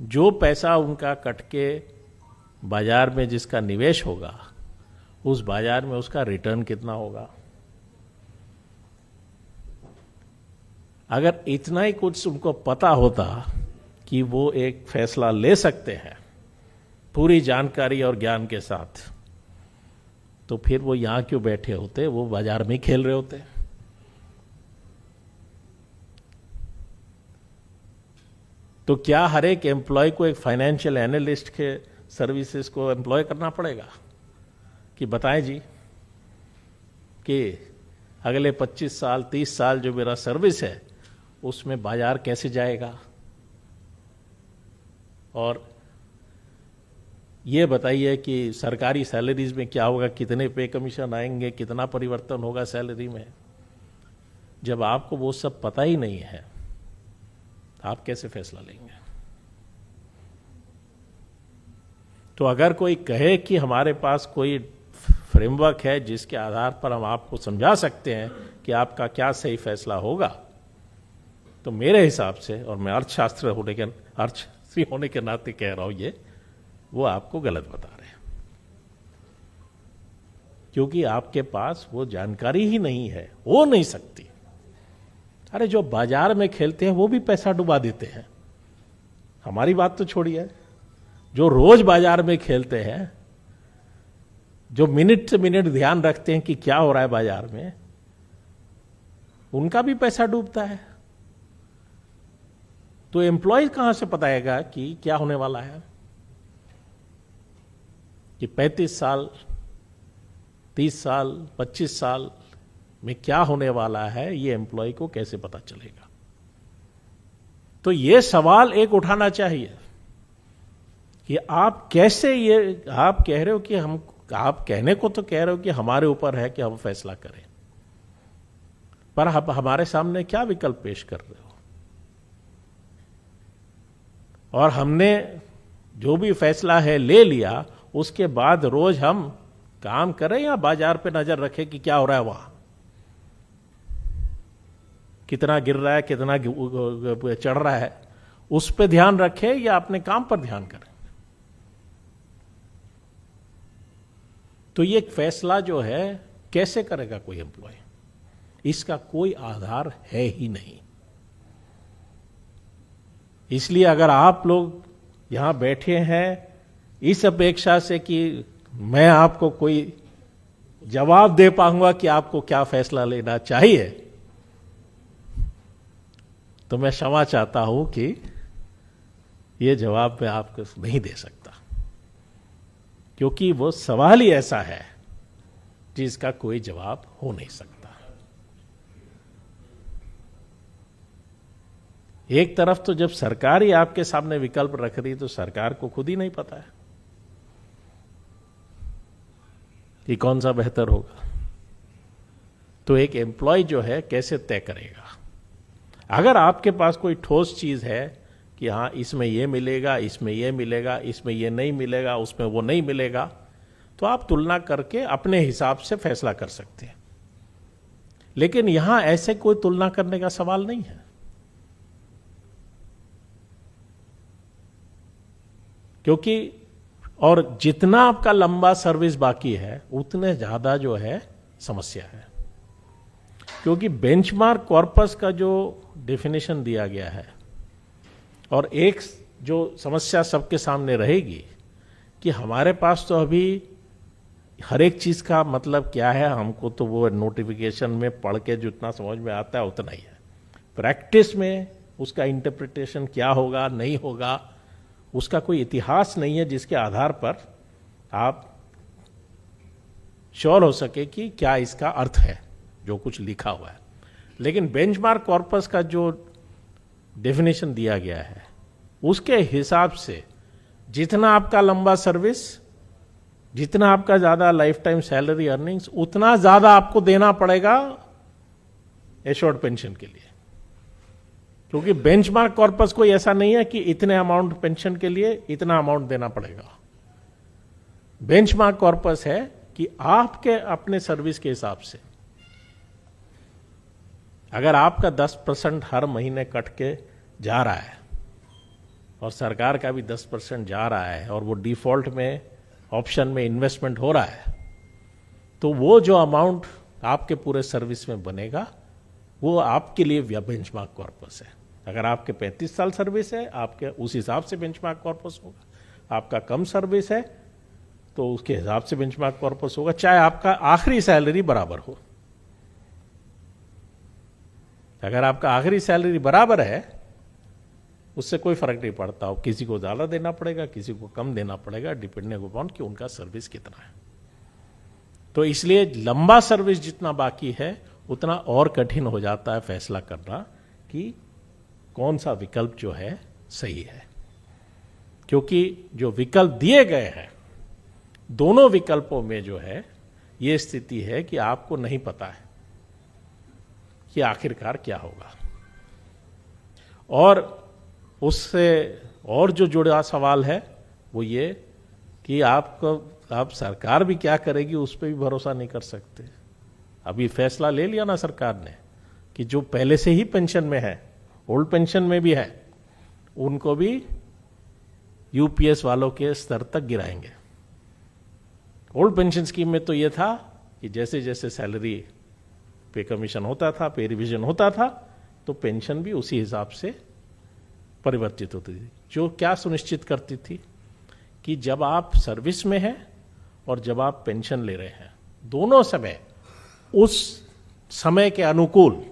जो पैसा उनका कट के बाजार में जिसका निवेश होगा, उस बाजार में उसका रिटर्न कितना होगा। अगर इतना ही कुछ उनको पता होता कि वो एक फैसला ले सकते हैं पूरी जानकारी और ज्ञान के साथ, तो फिर वो यहां क्यों बैठे होते, वो बाजार में खेल रहे होते। तो क्या हर एक एम्प्लॉय को एक फाइनेंशियल एनालिस्ट के सर्विसेज को एम्प्लॉय करना पड़ेगा कि बताएं जी कि अगले 25 साल 30 साल जो मेरा सर्विस है उसमें बाजार कैसे जाएगा, और ये बताइए कि सरकारी सैलरीज में क्या होगा, कितने पे कमीशन आएंगे, कितना परिवर्तन होगा सैलरी में। जब आपको वो सब पता ही नहीं है, आप कैसे फैसला लेंगे? तो अगर कोई कहे कि हमारे पास कोई फ्रेमवर्क है जिसके आधार पर हम आपको समझा सकते हैं कि आपका क्या सही फैसला होगा, तो मेरे हिसाब से, और मैं अर्थशास्त्री होने के नाते कह रहा हूं, ये वो आपको गलत बता रहे हैं, क्योंकि आपके पास वो जानकारी ही नहीं है, हो नहीं सकती। अरे जो बाजार में खेलते हैं वो भी पैसा डुबा देते हैं, हमारी बात तो छोड़िए। जो रोज बाजार में खेलते हैं, जो मिनट से मिनट ध्यान रखते हैं कि क्या हो रहा है बाजार में, उनका भी पैसा डूबता है। तो एम्प्लॉय कहां से बताएगा कि क्या होने वाला है? कि 35 साल 30 साल 25 साल में क्या होने वाला है, ये एम्प्लॉय को कैसे पता चलेगा? तो ये सवाल एक उठाना चाहिए कि आप कैसे, ये आप कह रहे हो कि हम, आप कहने को तो कह रहे हो कि हमारे ऊपर है कि हम फैसला करें, पर आप हमारे सामने क्या विकल्प पेश कर रहे हो? और हमने जो भी फैसला है ले लिया, उसके बाद रोज हम काम करें या बाजार पे नजर रखें कि क्या हो रहा है, वहां कितना गिर रहा है, कितना चढ़ रहा है, उस पे ध्यान रखें या अपने काम पर ध्यान करें? तो ये फैसला जो है कैसे करेगा कोई एम्प्लॉय? इसका कोई आधार है ही नहीं। इसलिए अगर आप लोग यहां बैठे हैं इस अपेक्षा से कि मैं आपको कोई जवाब दे पाऊंगा कि आपको क्या फैसला लेना चाहिए, तो मैं क्षमा चाहता हूं कि यह जवाब मैं आपको नहीं दे सकता, क्योंकि वो सवाल ही ऐसा है जिसका कोई जवाब हो नहीं सकता। एक तरफ तो जब सरकार ही आपके सामने विकल्प रख रही, तो सरकार को खुद ही नहीं पता है कि कौन सा बेहतर होगा, तो एक एम्प्लॉय जो है कैसे तय करेगा? अगर आपके पास कोई ठोस चीज है कि हाँ इसमें ये मिलेगा, इसमें ये मिलेगा, इसमें ये नहीं मिलेगा, उसमें वो नहीं मिलेगा, तो आप तुलना करके अपने हिसाब से फैसला कर सकते हैं। लेकिन यहां ऐसे कोई तुलना करने का सवाल नहीं है, क्योंकि और जितना आपका लंबा सर्विस बाकी है उतने ज्यादा जो है समस्या है, क्योंकि बेंचमार्क कॉर्पस का जो डेफिनेशन दिया गया है और एक जो समस्या सबके सामने रहेगी कि हमारे पास तो अभी हर एक चीज का मतलब क्या है, हमको तो वो नोटिफिकेशन में पढ़ के जितना समझ में आता है उतना ही है। प्रैक्टिस में उसका इंटरप्रिटेशन क्या होगा नहीं होगा, उसका कोई इतिहास नहीं है जिसके आधार पर आप श्योर हो सके कि क्या इसका अर्थ है जो कुछ लिखा हुआ है। लेकिन बेंचमार्क कॉर्पस का जो डेफिनेशन दिया गया है उसके हिसाब से जितना आपका लंबा सर्विस, जितना आपका ज्यादा लाइफ टाइम सैलरी अर्निंग्स, उतना ज्यादा आपको देना पड़ेगा एश्योर्ड पेंशन के लिए। क्योंकि बेंचमार्क कॉर्पस कोई ऐसा नहीं है कि इतने अमाउंट पेंशन के लिए इतना अमाउंट देना पड़ेगा। बेंचमार्क कॉर्पस है कि आपके अपने सर्विस के हिसाब से अगर आपका 10% हर महीने कट के जा रहा है और सरकार का भी 10% जा रहा है और वो डिफॉल्ट में ऑप्शन में इन्वेस्टमेंट हो रहा है, तो वो जो अमाउंट आपके पूरे सर्विस में बनेगा वो आपके लिए बेंचमार्क कॉर्पस है। अगर आपके 35 साल सर्विस है आपके उस हिसाब से बेंचमार्क कॉर्पस होगा, आपका कम सर्विस है तो उसके हिसाब से बेंचमार्क कॉर्पस होगा, चाहे आपका आखिरी सैलरी बराबर हो। अगर आपका आखिरी सैलरी बराबर है उससे कोई फर्क नहीं पड़ता, हो किसी को ज्यादा देना पड़ेगा किसी को कम देना पड़ेगा, डिपेंडिंग अपॉन कि उनका सर्विस कितना है। तो इसलिए लंबा सर्विस जितना बाकी है उतना और कठिन हो जाता है फैसला करना कि कौन सा विकल्प जो है सही है। क्योंकि जो विकल्प दिए गए हैं दोनों विकल्पों में जो है ये स्थिति है कि आपको नहीं पता है कि आखिरकार क्या होगा। और उससे और जो जुड़ा सवाल है वो ये कि आप सरकार भी क्या करेगी उस पर भी भरोसा नहीं कर सकते। अभी फैसला ले लिया ना सरकार ने कि जो पहले से ही पेंशन में है, ओल्ड पेंशन में भी है, उनको भी यूपीएस वालों के स्तर तक गिराएंगे। ओल्ड पेंशन स्कीम में तो ये था कि जैसे जैसे सैलरी पे कमीशन होता था, पे रिविजन होता था, तो पेंशन भी उसी हिसाब से परिवर्तित होती थी, जो क्या सुनिश्चित करती थी कि जब आप सर्विस में हैं और जब आप पेंशन ले रहे हैं दोनों समय उस समय के अनुकूल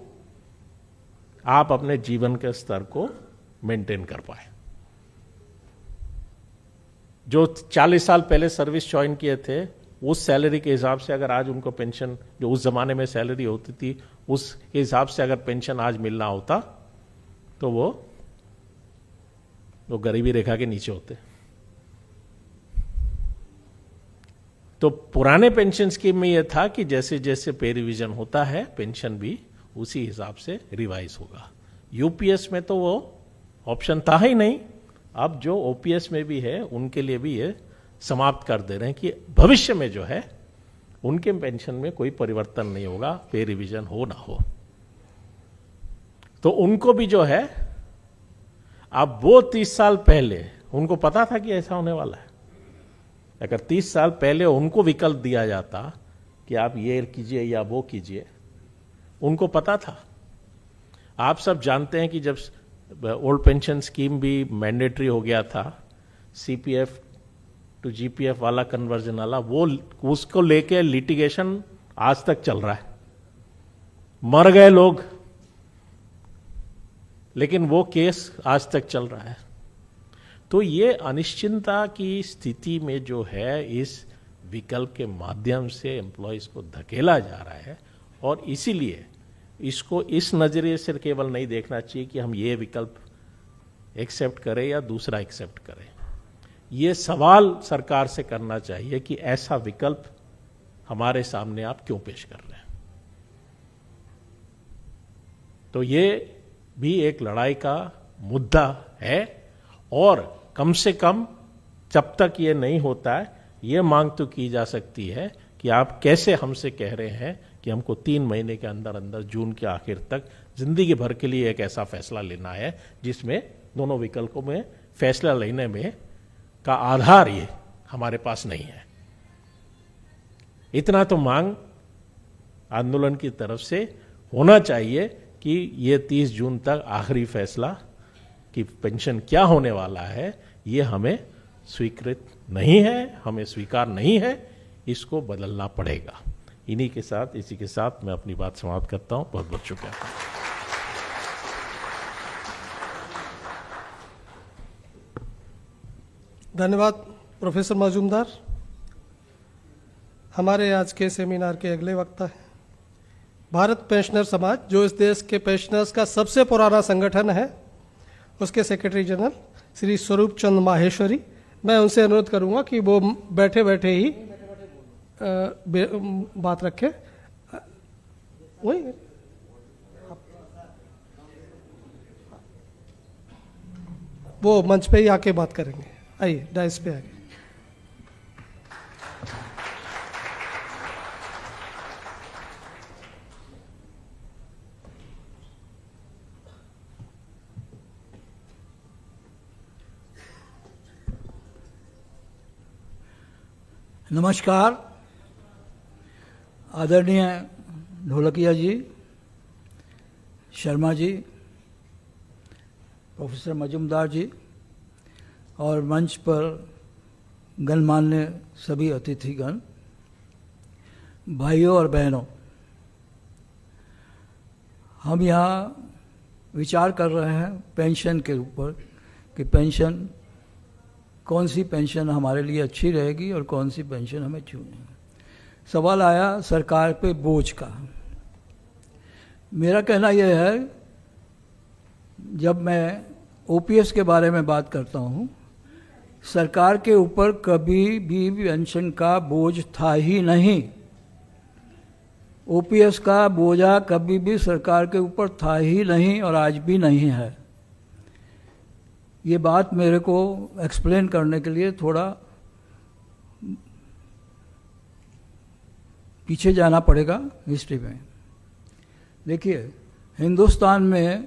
आप अपने जीवन के स्तर को मेंटेन कर पाए। जो 40 साल पहले सर्विस ज्वाइन किए थे उस सैलरी के हिसाब से अगर आज उनको पेंशन, जो उस जमाने में सैलरी होती थी उस हिसाब से अगर पेंशन आज मिलना होता तो वो गरीबी रेखा के नीचे होते। तो पुराने पेंशन स्कीम में यह था कि जैसे जैसे पे रिवीजन होता है पेंशन भी उसी हिसाब से रिवाइज होगा। यूपीएस में तो वो ऑप्शन था ही नहीं। अब जो ओपीएस में भी है उनके लिए भी ये समाप्त कर दे रहे हैं कि भविष्य में जो है उनके पेंशन में कोई परिवर्तन नहीं होगा, पे रिवीजन हो ना हो। तो उनको भी जो है अब वो 30 साल पहले उनको पता था कि ऐसा होने वाला है। अगर 30 साल पहले उनको विकल्प दिया जाता कि आप ये कीजिए या वो कीजिए, उनको पता था। आप सब जानते हैं कि जब ओल्ड पेंशन स्कीम भी मैंडेटरी हो गया था, सीपीएफ टू जीपीएफ वाला कन्वर्जन वाला, वो उसको लेके लिटिगेशन आज तक चल रहा है। मर गए लोग लेकिन वो केस आज तक चल रहा है। तो ये अनिश्चितता की स्थिति में जो है इस विकल्प के माध्यम से एम्प्लॉयज को धकेला जा रहा है। और इसीलिए इसको इस नजरिए से केवल नहीं देखना चाहिए कि हम ये विकल्प एक्सेप्ट करें या दूसरा एक्सेप्ट करें। ये सवाल सरकार से करना चाहिए कि ऐसा विकल्प हमारे सामने आप क्यों पेश कर रहे हैं। तो ये भी एक लड़ाई का मुद्दा है। और कम से कम जब तक ये नहीं होता है ये मांग तो की जा सकती है कि आप कैसे हमसे कह रहे हैं कि हमको 3 महीने के अंदर अंदर जून के आखिर तक जिंदगी भर के लिए एक ऐसा फैसला लेना है जिसमें दोनों विकल्पों में फैसला लेने में का आधार ये हमारे पास नहीं है। इतना तो मांग आंदोलन की तरफ से होना चाहिए कि ये 30 जून तक आखिरी फैसला कि पेंशन क्या होने वाला है ये हमें स्वीकृत नहीं है, हमें स्वीकार नहीं है, इसको बदलना पड़ेगा। इसी के साथ मैं अपनी बात समाप्त करता हूं। बहुत बहुत शुक्रिया। धन्यवाद प्रोफेसर मजूमदार। हमारे आज के सेमिनार के अगले वक्ता हैं भारत पेंशनर समाज, जो इस देश के पेंशनर्स का सबसे पुराना संगठन है, उसके सेक्रेटरी जनरल श्री स्वरूप चंद माहेश्वरी। मैं उनसे अनुरोध करूंगा कि वो बैठे बैठे ही बात रखें। वही वो मंच पे ही आके बात करेंगे। आइए डाइस पे आगे। नमस्कार। आदरणीय ढोलकिया जी, शर्मा जी, प्रोफेसर मजूमदार जी और मंच पर गणमान्य सभी अतिथिगण, भाइयों और बहनों, हम यहाँ विचार कर रहे हैं पेंशन के ऊपर कि पेंशन, कौन सी पेंशन हमारे लिए अच्छी रहेगी और कौन सी पेंशन हमें चुनी। सवाल आया सरकार पे बोझ का। मेरा कहना यह है, जब मैं ओपीएस के बारे में बात करता हूँ, सरकार के ऊपर कभी भी पेंशन का बोझ था ही नहीं। ओपीएस का बोझा कभी भी सरकार के ऊपर था ही नहीं और आज भी नहीं है। ये बात मेरे को एक्सप्लेन करने के लिए थोड़ा पीछे जाना पड़ेगा हिस्ट्री में। देखिए, हिंदुस्तान में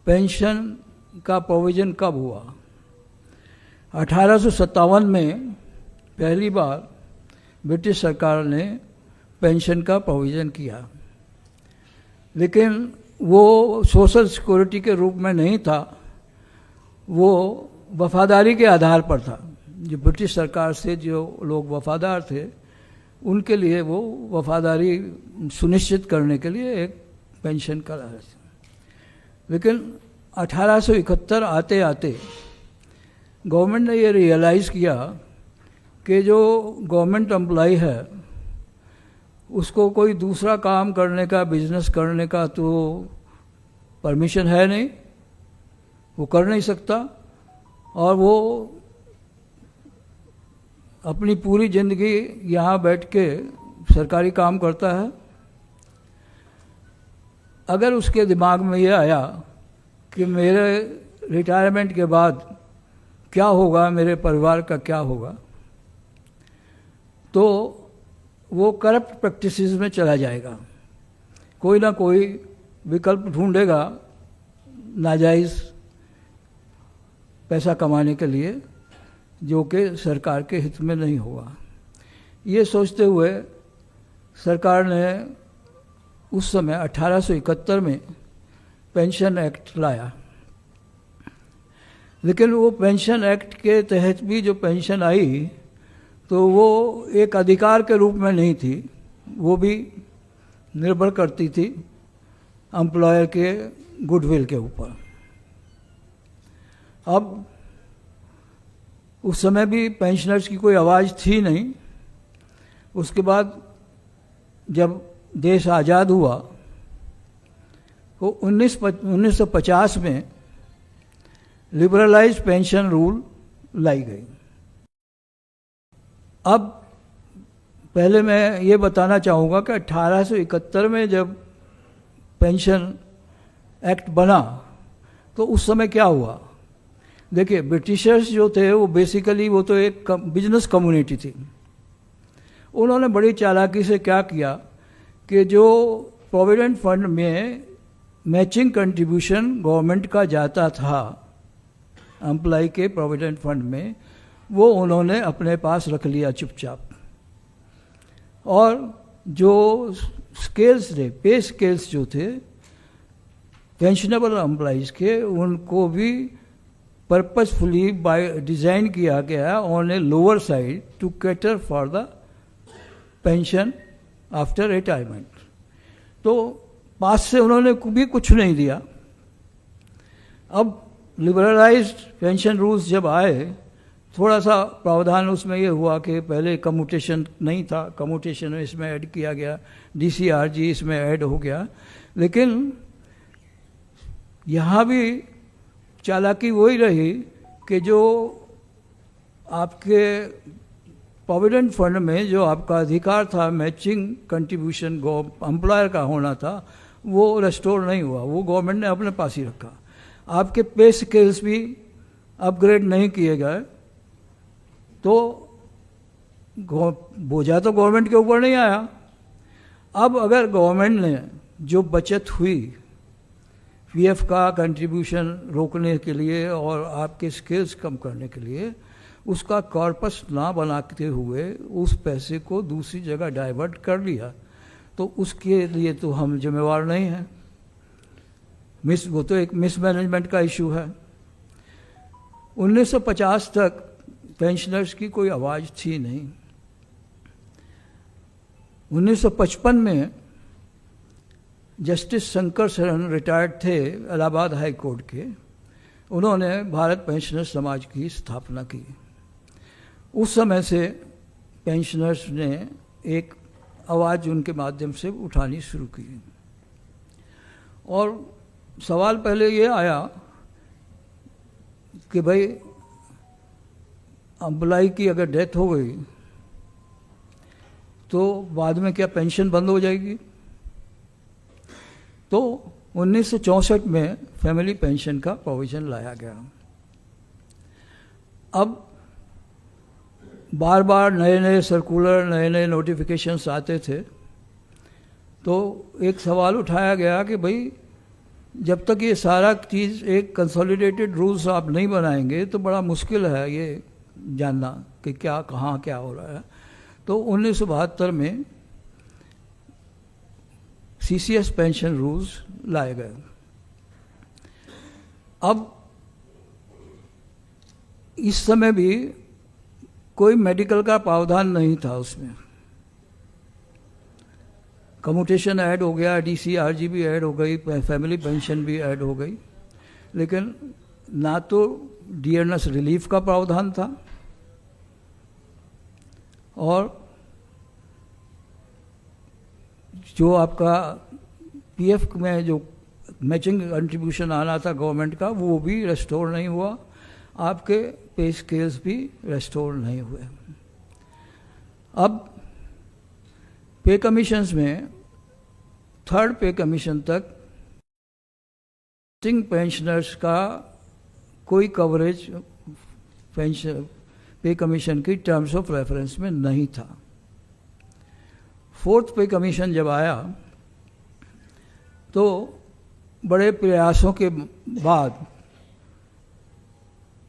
पेंशन का प्रोविज़न कब हुआ? 1857 में पहली बार ब्रिटिश सरकार ने पेंशन का प्रोविज़न किया, लेकिन वो सोशल सिक्योरिटी के रूप में नहीं था, वो वफादारी के आधार पर था। जो ब्रिटिश सरकार से जो लोग वफादार थे, उनके लिए वो वफादारी सुनिश्चित करने के लिए एक पेंशन का था। लेकिन 1871 आते आते गवर्नमेंट ने ये रियलाइज़ किया कि जो गवर्नमेंट एम्प्लॉय है उसको कोई दूसरा काम करने का, बिजनेस करने का तो परमिशन है नहीं, वो कर नहीं सकता, और वो अपनी पूरी ज़िंदगी यहाँ बैठ के सरकारी काम करता है। अगर उसके दिमाग में ये आया कि मेरे रिटायरमेंट के बाद क्या होगा, मेरे परिवार का क्या होगा, तो वो करप्ट प्रैक्टिसेस में चला जाएगा, कोई ना कोई विकल्प ढूंढेगा नाजायज़ पैसा कमाने के लिए, जो कि सरकार के हित में नहीं होगा। ये सोचते हुए सरकार ने उस समय 1871 में पेंशन एक्ट लाया। लेकिन वो पेंशन एक्ट के तहत भी जो पेंशन आई, तो वो एक अधिकार के रूप में नहीं थी, वो भी निर्भर करती थी एम्प्लॉयर के गुडविल के ऊपर। अब उस समय भी पेंशनर्स की कोई आवाज़ थी नहीं। उसके बाद जब देश आज़ाद हुआ तो 1950 में लिबरलाइज पेंशन रूल लाई गई। अब पहले मैं ये बताना चाहूँगा कि 1871 में जब पेंशन एक्ट बना तो उस समय क्या हुआ। देखिए, ब्रिटिशर्स जो थे वो बेसिकली वो तो एक बिजनेस कम्युनिटी थी। उन्होंने बड़ी चालाकी से क्या किया कि जो प्रोविडेंट फंड में मैचिंग कंट्रीब्यूशन गवर्नमेंट का जाता था एम्प्लॉय के प्रोविडेंट फंड में, वो उन्होंने अपने पास रख लिया चुपचाप। और जो स्केल्स थे, पे स्केल्स जो थे पेंशनेबल एम्प्लॉइज़ के, उनको भी पर्पसफुली बाय डिजाइन किया गया on a lower side to cater for the pension after retirement. तो पास से उन्होंने भी कुछ नहीं दिया। अब लिबरलाइज्ड पेंशन रूल्स जब आए, थोड़ा सा प्रावधान उसमें ये हुआ कि पहले कम्यूटेशन नहीं था, कम्यूटेशन इसमें ऐड किया गया, DCRG इसमें ऐड हो गया, लेकिन यहाँ भी चालाकी वही रही कि जो आपके प्रोविडेंट फंड में जो आपका अधिकार था मैचिंग कंट्रीब्यूशन एम्प्लॉयर का होना था, वो रेस्टोर नहीं हुआ, वो गवर्नमेंट ने अपने पास ही रखा। आपके पे स्केल्स भी अपग्रेड नहीं किए गए, तो बोझा तो गवर्नमेंट के ऊपर नहीं आया। अब अगर गवर्नमेंट ने जो बचत हुई PF का कंट्रीब्यूशन रोकने के लिए और आपके स्केल्स कम करने के लिए, उसका कॉर्पस ना बनाते हुए उस पैसे को दूसरी जगह डाइवर्ट कर लिया, तो उसके लिए तो हम जिम्मेवार नहीं हैं। वो तो एक मिसमैनेजमेंट का इशू है। 1950 तक पेंशनर्स की कोई आवाज़ थी नहीं। 1955 में जस्टिस शंकर शरण रिटायर्ड थे इलाहाबाद हाई कोर्ट के, उन्होंने भारत पेंशनर्स समाज की स्थापना की। उस समय से पेंशनर्स ने एक आवाज़ उनके माध्यम से उठानी शुरू की। और सवाल पहले ये आया कि भाई एम्प्लॉय की अगर डेथ हो गई तो बाद में क्या पेंशन बंद हो जाएगी? तो 1964 में फैमिली पेंशन का प्रोविजन लाया गया। अब बार बार नए नए सर्कुलर, नए नए नोटिफिकेशंस आते थे, तो एक सवाल उठाया गया कि भाई जब तक ये सारा चीज़ एक कंसोलिडेटेड रूल्स आप नहीं बनाएंगे तो बड़ा मुश्किल है ये जानना कि क्या कहाँ क्या हो रहा है। तो 1972 में CCS पेंशन रूल्स लाए गए। अब इस समय भी कोई मेडिकल का प्रावधान नहीं था उसमें। कम्यूटेशन ऐड हो गया, DCRG भी ऐड हो गई, फैमिली पेंशन भी ऐड हो गई, लेकिन ना तो डियरनेस रिलीफ का प्रावधान था और जो आपका PF में जो मैचिंग कंट्रीब्यूशन आना था गवर्नमेंट का, वो भी रेस्टोर नहीं हुआ। आपके पे स्केल्स भी रेस्टोर नहीं हुए। अब पे कमीशंस में थर्ड पे कमीशन तक पेंशनर्स का कोई कवरेज पेंशन पे कमीशन की टर्म्स ऑफ रेफरेंस में नहीं था। फोर्थ पे कमीशन जब आया तो बड़े प्रयासों के बाद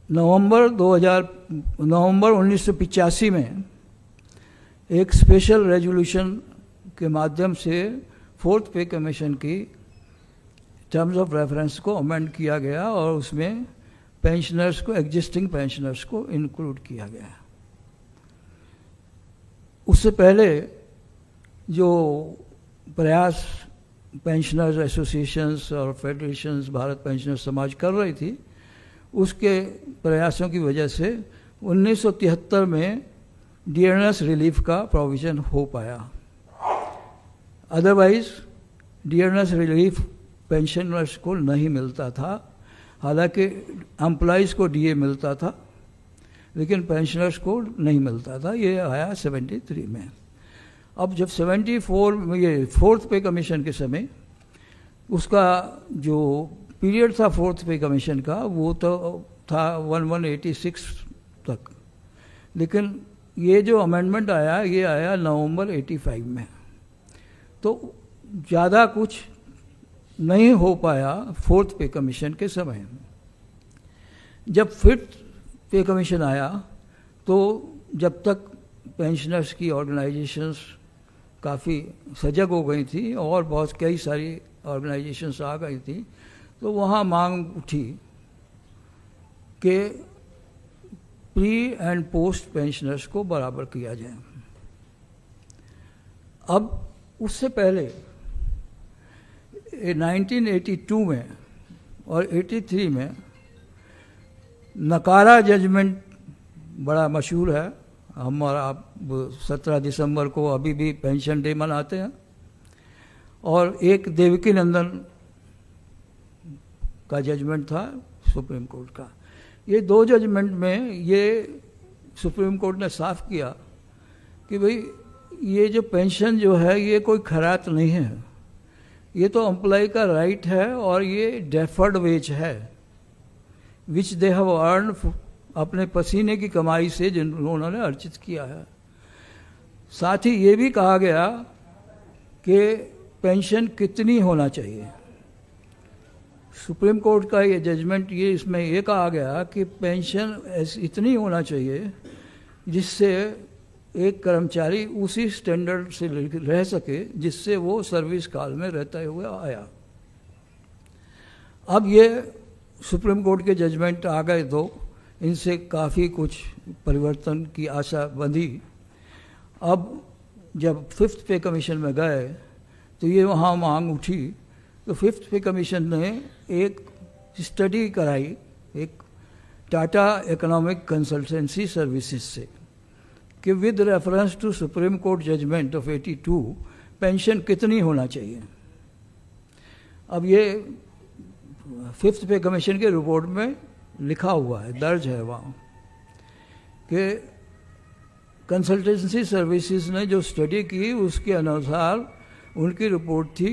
नवंबर 1985 में एक स्पेशल रेजोल्यूशन के माध्यम से फोर्थ पे कमीशन की टर्म्स ऑफ रेफरेंस को अमेंड किया गया और उसमें पेंशनर्स को, एग्जिस्टिंग पेंशनर्स को इंक्लूड किया गया। उससे पहले जो प्रयास पेंशनर्स एसोसिएशंस और फेडरेशंस भारत पेंशनर समाज कर रही थी, उसके प्रयासों की वजह से 1973 में डियरनेस रिलीफ का प्रोविज़न हो पाया। अदरवाइज डियरनेस रिलीफ पेंशनर्स को नहीं मिलता था। हालांकि एम्प्लॉइज़ को DA मिलता था, लेकिन पेंशनर्स को नहीं मिलता था। ये आया 73 में। अब जब 74 में ये फोर्थ पे कमीशन के समय उसका जो पीरियड था फोर्थ पे कमीशन का, वो तो था 1186 तक, लेकिन ये जो अमेंडमेंट आया ये आया नवंबर 85 में। तो ज़्यादा कुछ नहीं हो पाया फोर्थ पे कमीशन के समय। जब फिफ्थ पे कमीशन आया तो जब तक पेंशनर्स की ऑर्गेनाइजेशंस काफ़ी सजग हो गई थी और बहुत कई सारी ऑर्गेनाइजेशंस आ गई थी, तो वहाँ मांग उठी कि प्री एंड पोस्ट पेंशनर्स को बराबर किया जाए। अब उससे पहले 1982 में और 83 में नकारा जजमेंट बड़ा मशहूर है। हम और आप 17 दिसंबर को अभी भी पेंशन डे मनाते हैं। और एक देवकी नंदन का जजमेंट था सुप्रीम कोर्ट का। ये दो जजमेंट में ये सुप्रीम कोर्ट ने साफ किया कि भाई ये जो पेंशन जो है ये कोई खैरात नहीं है, ये तो एम्प्लॉय का राइट है और ये डेफर्ड वेज है विच दे हैव अर्न अपने पसीने की कमाई से जिन्होंने अर्जित किया है। साथ ही ये भी कहा गया कि पेंशन कितनी होना चाहिए। सुप्रीम कोर्ट का ये जजमेंट ये इसमें ये कहा गया कि पेंशन इतनी होना चाहिए जिससे एक कर्मचारी उसी स्टैंडर्ड से रह सके जिससे वो सर्विस काल में रहते हुए आया। अब ये सुप्रीम कोर्ट के जजमेंट आ गए तो इनसे काफ़ी कुछ परिवर्तन की आशा बंधी। अब जब 5th पे कमीशन में गए तो ये वहाँ मांग उठी तो 5th पे कमीशन ने एक स्टडी कराई एक टाटा इकोनॉमिक कंसल्टेंसी सर्विसेज से कि with reference to supreme court judgement of 82 pension कितनी होना चाहिए। अब ये 5th पे कमीशन के रिपोर्ट में लिखा हुआ है, दर्ज है वहाँ कि कंसल्टेंसी सर्विसेज ने जो स्टडी की उसके अनुसार उनकी रिपोर्ट थी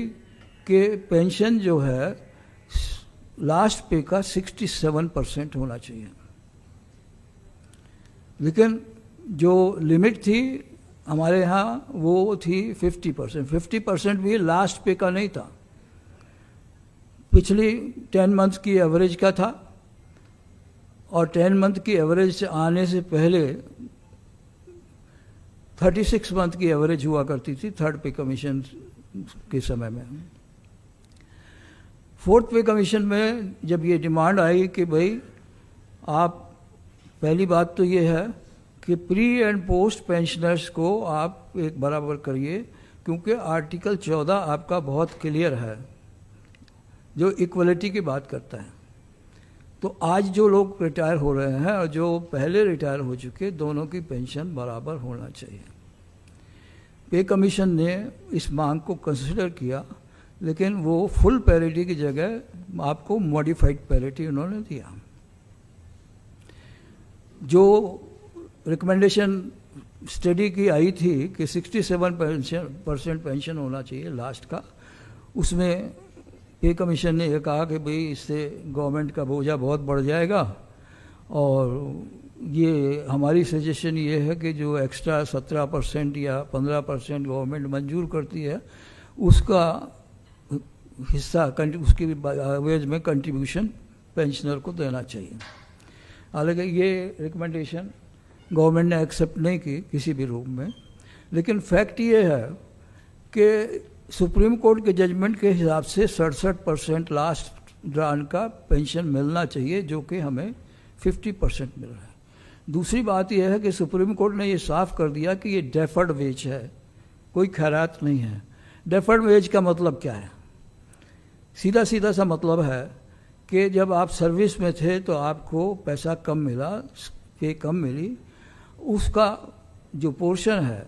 कि पेंशन जो है लास्ट पे का 67% होना चाहिए। लेकिन जो लिमिट थी हमारे यहाँ वो थी 50%। 50% भी लास्ट पे का नहीं था, पिछली 10 मंथ्स की एवरेज का था और 10 मंथ की एवरेज से आने से पहले 36 मंथ की एवरेज हुआ करती थी 3rd पे कमीशन के समय में। 4th पे कमीशन में जब ये डिमांड आई कि भाई आप पहली बात तो ये है कि प्री एंड पोस्ट पेंशनर्स को आप एक बराबर करिए, क्योंकि आर्टिकल 14 आपका बहुत क्लियर है जो इक्वलिटी की बात करता है। तो आज जो लोग रिटायर हो रहे हैं और जो पहले रिटायर हो चुके दोनों की पेंशन बराबर होना चाहिए। पे कमीशन ने इस मांग को कंसिडर किया, लेकिन वो फुल पैरिटी की जगह आपको मॉडिफाइड पैरिटी उन्होंने दिया। जो रिकमेंडेशन स्टडी की आई थी कि 67% पेंशन होना चाहिए लास्ट का, उसमें पे कमीशन ने यह कहा कि भाई इससे गवर्नमेंट का बोझा बहुत बढ़ जाएगा और ये हमारी सजेशन ये है कि जो एक्स्ट्रा 17% या 15% गवर्नमेंट मंजूर करती है उसका हिस्सा उसकी एवरेज में कंट्रीब्यूशन पेंशनर को देना चाहिए। हालांकि ये रिकमेंडेशन गवर्नमेंट ने एक्सेप्ट नहीं की किसी भी रूप में, लेकिन फैक्ट ये है कि सुप्रीम कोर्ट के जजमेंट के हिसाब से 67% लास्ट ड्रान का पेंशन मिलना चाहिए, जो कि हमें 50% मिल रहा है। दूसरी बात यह है कि सुप्रीम कोर्ट ने ये साफ कर दिया कि ये डेफर्ड वेज है, कोई खैरात नहीं है। डेफर्ड वेज का मतलब क्या है? सीधा सीधा सा मतलब है कि जब आप सर्विस में थे तो आपको पैसा कम मिला, पे कम मिली, उसका जो पोर्शन है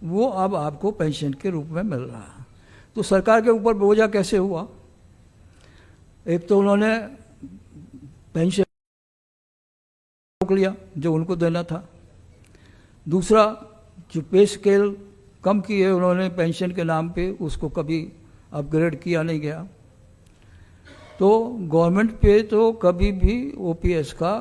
वो अब आपको पेंशन के रूप में मिल रहा है। तो सरकार के ऊपर बोझा कैसे हुआ? एक तो उन्होंने पेंशन रोक लिया जो उनको देना था, दूसरा जो पे स्केल कम किए उन्होंने पेंशन के नाम पे, उसको कभी अपग्रेड किया नहीं गया। तो गवर्नमेंट पे तो कभी भी ओपीएस का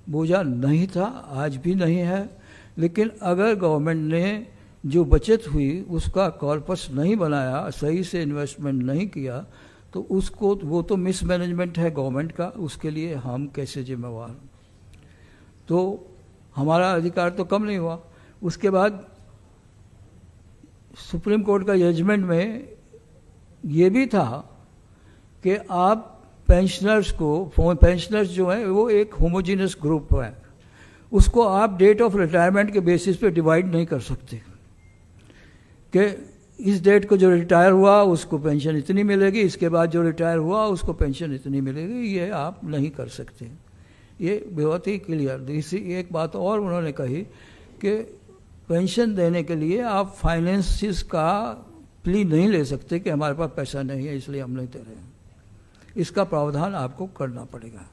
बोझा नहीं था, आज भी नहीं है। लेकिन अगर गवर्नमेंट ने जो बचत हुई उसका कॉर्पस नहीं बनाया, सही से इन्वेस्टमेंट नहीं किया, तो उसको वो तो मिसमैनेजमेंट है गवर्नमेंट का, उसके लिए हम कैसे जिम्मेवार? तो हमारा अधिकार तो कम नहीं हुआ। उसके बाद सुप्रीम कोर्ट का जजमेंट में ये भी था कि आप पेंशनर्स जो हैं वो एक होमोजीनियस ग्रुप है, उसको आप डेट ऑफ रिटायरमेंट के बेसिस पे डिवाइड नहीं कर सकते कि इस डेट को जो रिटायर हुआ उसको पेंशन इतनी मिलेगी, इसके बाद जो रिटायर हुआ उसको पेंशन इतनी मिलेगी, ये आप नहीं कर सकते। ये बहुत ही क्लियर। इसी एक बात और उन्होंने कही कि पेंशन देने के लिए आप फाइनेंसिस का प्ली नहीं ले सकते कि हमारे पास पैसा नहीं है इसलिए हम नहीं दे रहे हैं, इसका प्रावधान आपको करना पड़ेगा।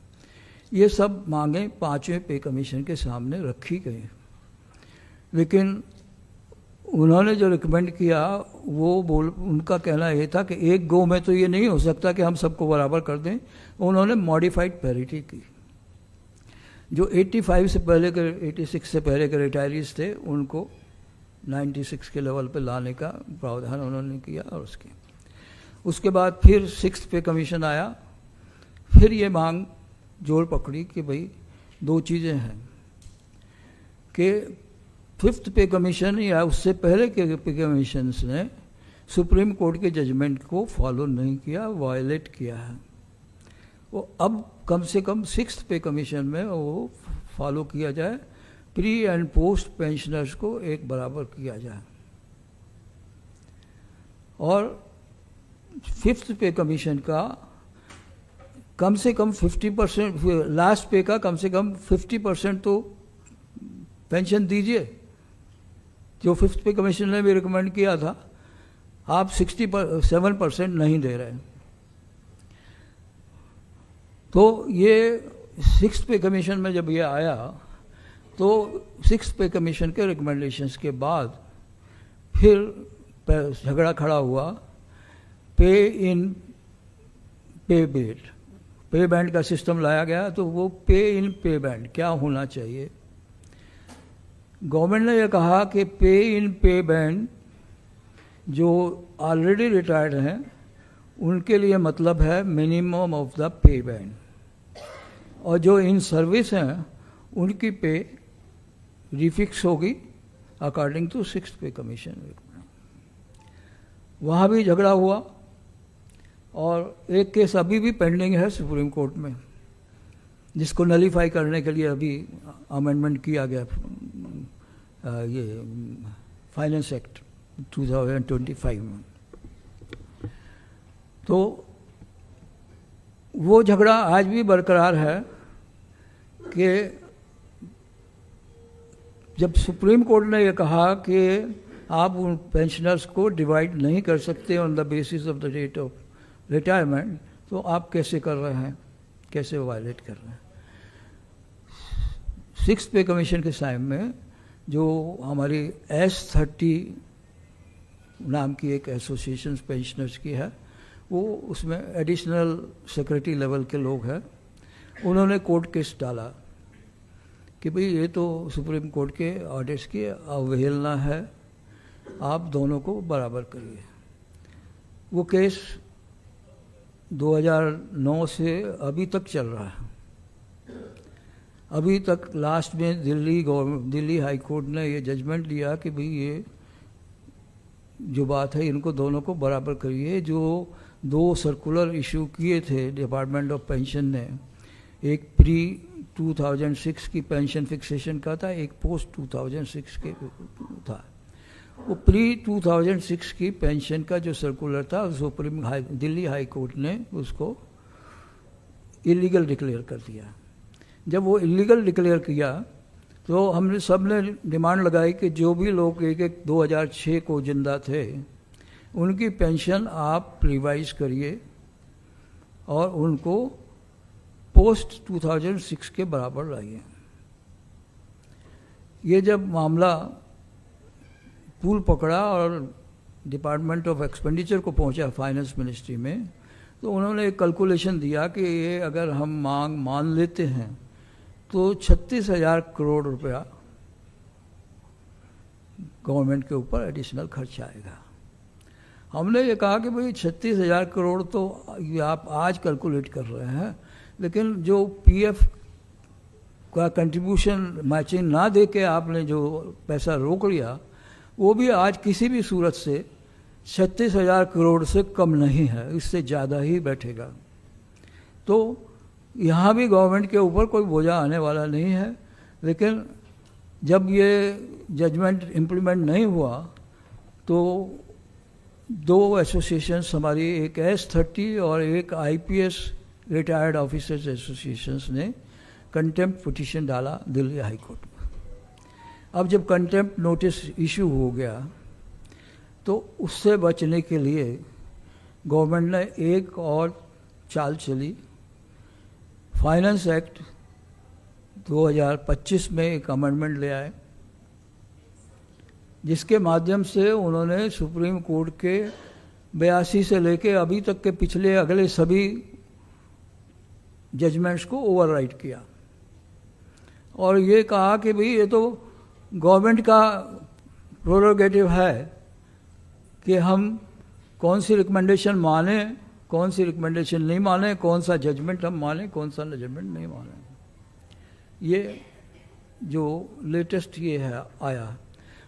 ये सब मांगें पांचवें पे कमीशन के सामने रखी गई, लेकिन उन्होंने जो रिकमेंड किया उनका कहना ये था कि एक गो में तो ये नहीं हो सकता कि हम सबको बराबर कर दें। उन्होंने मॉडिफाइड पैरिटी की। जो 85 से पहले के 86 से पहले के रिटायरीज थे उनको 96 के लेवल पे लाने का प्रावधान उन्होंने किया। और उसके बाद फिर 6th पे कमीशन आया। फिर ये मांग जोर पकड़ी कि भाई दो चीज़ें हैं कि 5th पे कमीशन या उससे पहले के पे कमीशंस ने सुप्रीम कोर्ट के जजमेंट को फॉलो नहीं किया, वायलेट किया है। वो अब कम से कम 6th पे कमीशन में वो फॉलो किया जाए, प्री एंड पोस्ट पेंशनर्स को एक बराबर किया जाए। और 5th पे कमीशन का कम से कम 50%, लास्ट पे का कम से कम 50% तो पेंशन दीजिए। जो 5th पे कमीशन ने भी रिकमेंड किया था, आप 67% नहीं दे रहे। तो ये 6th पे कमीशन में जब ये आया तो 6th पे कमीशन के रिकमेंडेशंस के बाद फिर झगड़ा खड़ा हुआ पे इन पे बैंड, पे बैंड का सिस्टम लाया गया। तो वो पे इन पे बैंड क्या होना चाहिए? गवर्नमेंट ने यह कहा कि पे इन पे बैंड जो ऑलरेडी रिटायर्ड हैं उनके लिए मतलब है minimum of the pay band, और जो इन सर्विस हैं उनकी पे रिफिक्स होगी अकॉर्डिंग टू 6th पे कमीशन। वहाँ भी झगड़ा हुआ और एक केस अभी भी पेंडिंग है सुप्रीम कोर्ट में, जिसको नलीफाई करने के लिए अभी अमेंडमेंट किया गया ये फाइनेंस एक्ट 2025 में। तो वो झगड़ा आज भी बरकरार है कि जब सुप्रीम कोर्ट ने ये कहा कि आप उन पेंशनर्स को डिवाइड नहीं कर सकते on the basis of the date of retirement, तो आप कैसे कर रहे हैं, कैसे वायलेट कर रहे हैं? 6th पे कमीशन के टाइम में जो हमारी S30 नाम की एक एसोसिएशन पेंशनर्स की है, वो उसमें एडिशनल सेक्रेटरी लेवल के लोग हैं। उन्होंने कोर्ट केस डाला कि भाई ये तो सुप्रीम कोर्ट के ऑर्डर्स की अवहेलना है, आप दोनों को बराबर करिए। वो केस 2009 से अभी तक चल रहा है। अभी तक लास्ट में दिल्ली हाई कोर्ट ने ये जजमेंट दिया कि भाई ये जो बात है इनको दोनों को बराबर करिए। जो 2 सर्कुलर इशू किए थे डिपार्टमेंट ऑफ पेंशन ने, एक प्री 2006 की पेंशन फिक्सेशन का था, एक पोस्ट 2006 के था। वो प्री 2006 की पेंशन का जो सर्कुलर था दिल्ली हाई कोर्ट ने उसको इलीगल डिक्लेयर कर दिया। जब वो इलीगल डिक्लेयर किया तो हमने सब ने डिमांड लगाई कि जो भी लोग 2006 को जिंदा थे उनकी पेंशन आप रिवाइज करिए और उनको पोस्ट 2006 के बराबर लाइए। ये जब मामला पुल पकड़ा और डिपार्टमेंट ऑफ एक्सपेंडिचर को पहुंचा फाइनेंस मिनिस्ट्री में, तो उन्होंने एक कैलकुलेशन दिया कि ये अगर हम मांग मान लेते हैं तो 36,000 करोड़ रुपया गवर्नमेंट के ऊपर एडिशनल खर्च आएगा। हमने ये कहा कि भाई 36,000 करोड़ तो आप आज कैलकुलेट कर रहे हैं, लेकिन जो पीएफ का कंट्रीब्यूशन मैचिंग ना दे के आपने जो पैसा रोक लिया वो भी आज किसी भी सूरत से 36,000 करोड़ से कम नहीं है, इससे ज़्यादा ही बैठेगा। तो यहाँ भी गवर्नमेंट के ऊपर कोई बोझा आने वाला नहीं है। लेकिन जब ये जजमेंट इम्प्लीमेंट नहीं हुआ तो दो एसोसिएशंस हमारी, एक S30 और एक IPS रिटायर्ड ऑफिसर्स एसोसिएशंस ने कंटेम्प्ट पिटीशन डाला दिल्ली हाई कोर्ट में। अब जब कंटेम्प्ट नोटिस इशू हो गया तो उससे बचने के लिए गवर्नमेंट ने एक और चाल चली। फाइनेंस एक्ट 2025 में एक अमेंडमेंट ले आए, जिसके माध्यम से उन्होंने सुप्रीम कोर्ट के 82 से लेके अभी तक के पिछले अगले सभी जजमेंट्स को ओवरराइड किया और ये कहा कि भाई ये तो गवर्नमेंट का प्रोरोगेटिव है कि हम कौन सी रिकमेंडेशन माने, कौन सी रिकमेंडेशन नहीं माने, कौन सा जजमेंट हम माने, कौन सा जजमेंट नहीं माने। ये जो लेटेस्ट ये है आया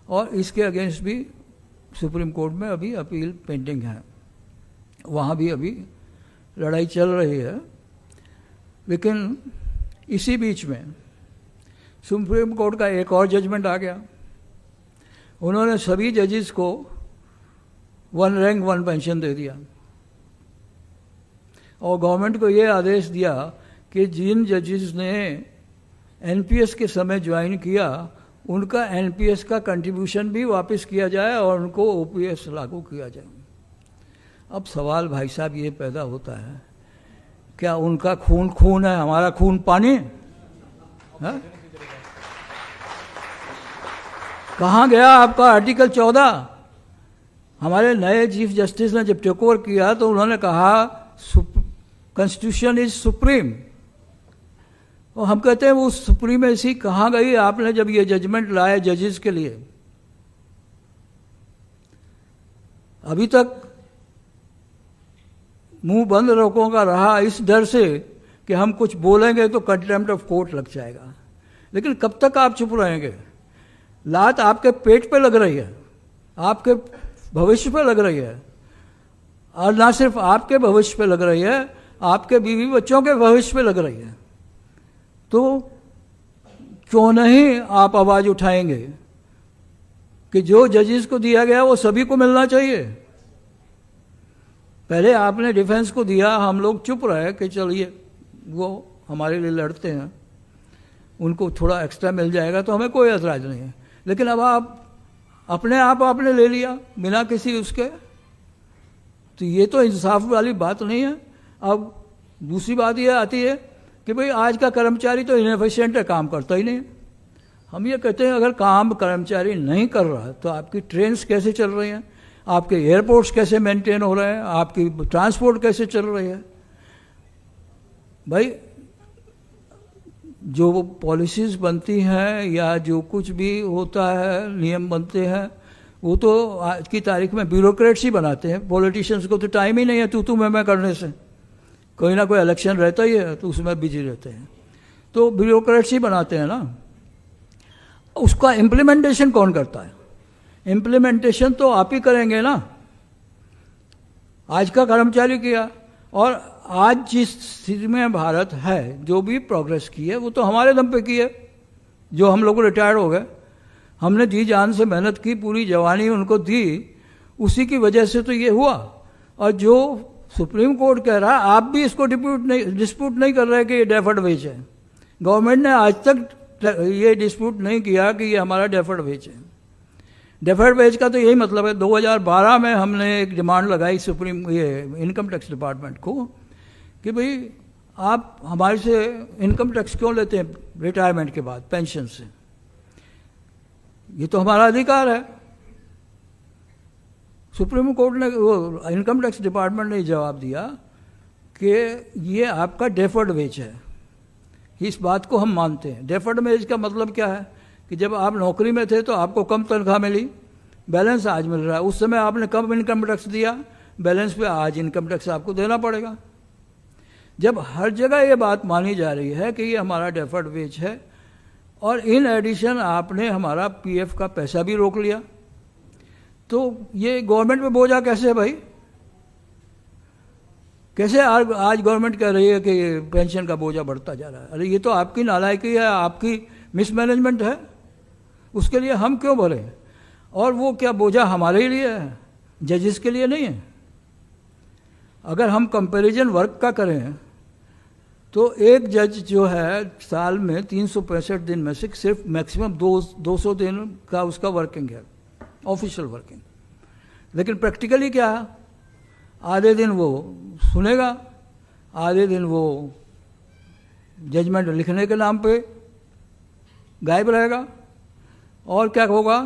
और इसके अगेंस्ट भी सुप्रीम कोर्ट में अभी अपील पेंडिंग है, वहाँ भी अभी लड़ाई चल रही है। लेकिन इसी बीच में सुप्रीम कोर्ट का एक और जजमेंट आ गया। उन्होंने सभी जजेस को 1 रैंक 1 पेंशन दे दिया और गवर्नमेंट को ये आदेश दिया कि जिन जजेस ने NPS के समय ज्वाइन किया उनका NPS का कंट्रीब्यूशन भी वापस किया जाए और उनको OPS लागू किया जाए। अब सवाल भाई साहब ये पैदा होता है, क्या उनका खून खून है, हमारा खून पानी है? कहाँ गया आपका आर्टिकल 14? हमारे नए चीफ जस्टिस ने जब टेक ओवर किया तो उन्होंने कहा कॉन्स्टिट्यूशन इज सुप्रीम, और हम कहते हैं वो सुप्रीमेसी कहाँ गई आपने जब ये जजमेंट लाए जजेस के लिए? अभी तक मुंह बंद रखों का रहा इस डर से कि हम कुछ बोलेंगे तो कंटेम्प्ट ऑफ कोर्ट लग जाएगा। लेकिन कब तक आप चुप रहेंगे? लात आपके पेट पे लग रही है, आपके भविष्य पे लग रही है, और ना सिर्फ आपके भविष्य पे लग रही है, आपके बीवी बच्चों के भविष्य पे लग रही है। तो क्यों नहीं आप आवाज उठाएंगे कि जो जजेस को दिया गया वो सभी को मिलना चाहिए। पहले आपने डिफेंस को दिया, हम लोग चुप रहे कि चलिए वो हमारे लिए लड़ते हैं, उनको थोड़ा एक्स्ट्रा मिल जाएगा तो हमें कोई एतराज नहीं है। लेकिन अब आप अपने आप आपने ले लिया बिना किसी उसके, तो ये तो इंसाफ वाली बात नहीं है। अब दूसरी बात ये आती है कि भाई आज का कर्मचारी तो इनएफिशिएंट है, काम करता ही नहीं। हम ये कहते हैं अगर काम कर्मचारी नहीं कर रहा तो आपकी ट्रेन्स कैसे चल रही हैं, आपके एयरपोर्ट्स कैसे मेंटेन हो रहे हैं, आपकी ट्रांसपोर्ट कैसे चल रही है? भाई जो पॉलिसीज़ बनती हैं या जो कुछ भी होता है, नियम बनते हैं, वो तो आज की तारीख में ब्यूरोक्रेट्स ही बनाते हैं। पॉलिटिशियंस को तो टाइम ही नहीं है तू मैं करने से, कोई ना कोई इलेक्शन रहता ही है तो उसमें बिजी रहते हैं, तो ब्यूरोक्रेट्स ही बनाते हैं ना। उसका इम्प्लीमेंटेशन कौन करता है? इम्प्लीमेंटेशन तो आप ही करेंगे ना। आज का कर्मचारी किया, और आज जिस स्थिति में भारत है, जो भी प्रोग्रेस की है वो तो हमारे दम पे की है, जो हम लोग रिटायर्ड हो गए। हमने जी जान से मेहनत की, पूरी जवानी उनको दी, उसी की वजह से तो ये हुआ। और जो सुप्रीम कोर्ट कह रहा है, आप भी इसको डिस्प्यूट नहीं कर रहे कि ये डेफर्ड वेज है। गवर्नमेंट ने आज तक ये डिस्प्यूट नहीं किया कि ये हमारा डेफर्ड वेज है। डेफर्ड वेज का तो यही मतलब है, 2012 में हमने एक डिमांड लगाई सुप्रीम इनकम टैक्स डिपार्टमेंट को कि भाई आप हमारे से इनकम टैक्स क्यों लेते हैं रिटायरमेंट के बाद पेंशन से? ये तो हमारा अधिकार है। सुप्रीम कोर्ट ने, वो इनकम टैक्स डिपार्टमेंट ने जवाब दिया कि ये आपका डेफर्ड वेज है। इस बात को हम मानते हैं। डेफर्ड वेज का मतलब क्या है कि जब आप नौकरी में थे तो आपको कम तनख्वाह मिली, बैलेंस आज मिल रहा है। उस समय आपने कम इनकम टैक्स दिया, बैलेंस पे आज इनकम टैक्स आपको देना पड़ेगा। जब हर जगह ये बात मानी जा रही है कि ये हमारा डेफर्ड वेज है, और इन एडिशन आपने हमारा पीएफ का पैसा भी रोक लिया, तो ये गवर्नमेंट पे बोझा कैसे है भाई? कैसे आज गवर्नमेंट कह रही है कि पेंशन का बोझा बढ़ता जा रहा है? अरे ये तो आपकी नालायकी है, आपकी मिसमैनेजमेंट है, उसके लिए हम क्यों भरें? और वो क्या बोझा हमारे ही लिए है, जजेस के लिए नहीं है? अगर हम कंपैरिजन वर्क का करें तो एक जज जो है साल में 365 दिन में से सिर्फ मैक्सिमम 200 दिन का उसका वर्किंग है, ऑफिशियल वर्किंग। लेकिन प्रैक्टिकली क्या, आधे दिन वो सुनेगा, आधे दिन वो जजमेंट लिखने के नाम पे गायब रहेगा। और क्या होगा,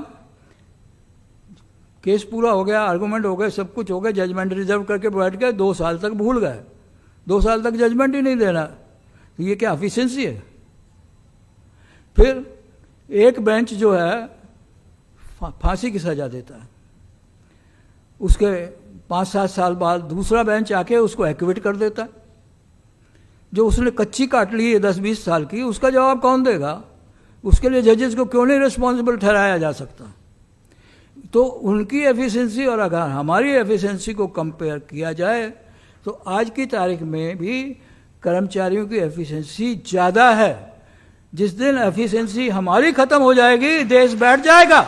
केस पूरा हो गया, आर्गूमेंट हो गए, सब कुछ हो गया, जजमेंट रिजर्व करके बैठ गए, 2 साल तक भूल गए, 2 साल तक जजमेंट ही नहीं देना। तो ये क्या एफिशिएंसी है? फिर एक बेंच जो है फांसी की सजा देता है, उसके 5-7 साल बाद दूसरा बेंच आके उसको एक्विट कर देता है। जो उसने कच्ची काट ली है 10-20 साल की, उसका जवाब कौन देगा? उसके लिए जजेस को क्यों नहीं रिस्पॉन्सिबल ठहराया जा सकता? तो उनकी एफिशिएंसी और अगर हमारी एफिशिएंसी को कंपेयर किया जाए तो आज की तारीख में भी कर्मचारियों की एफिशिएंसी ज़्यादा है। जिस दिन एफिशिएंसी हमारी खत्म हो जाएगी, देश बैठ जाएगा।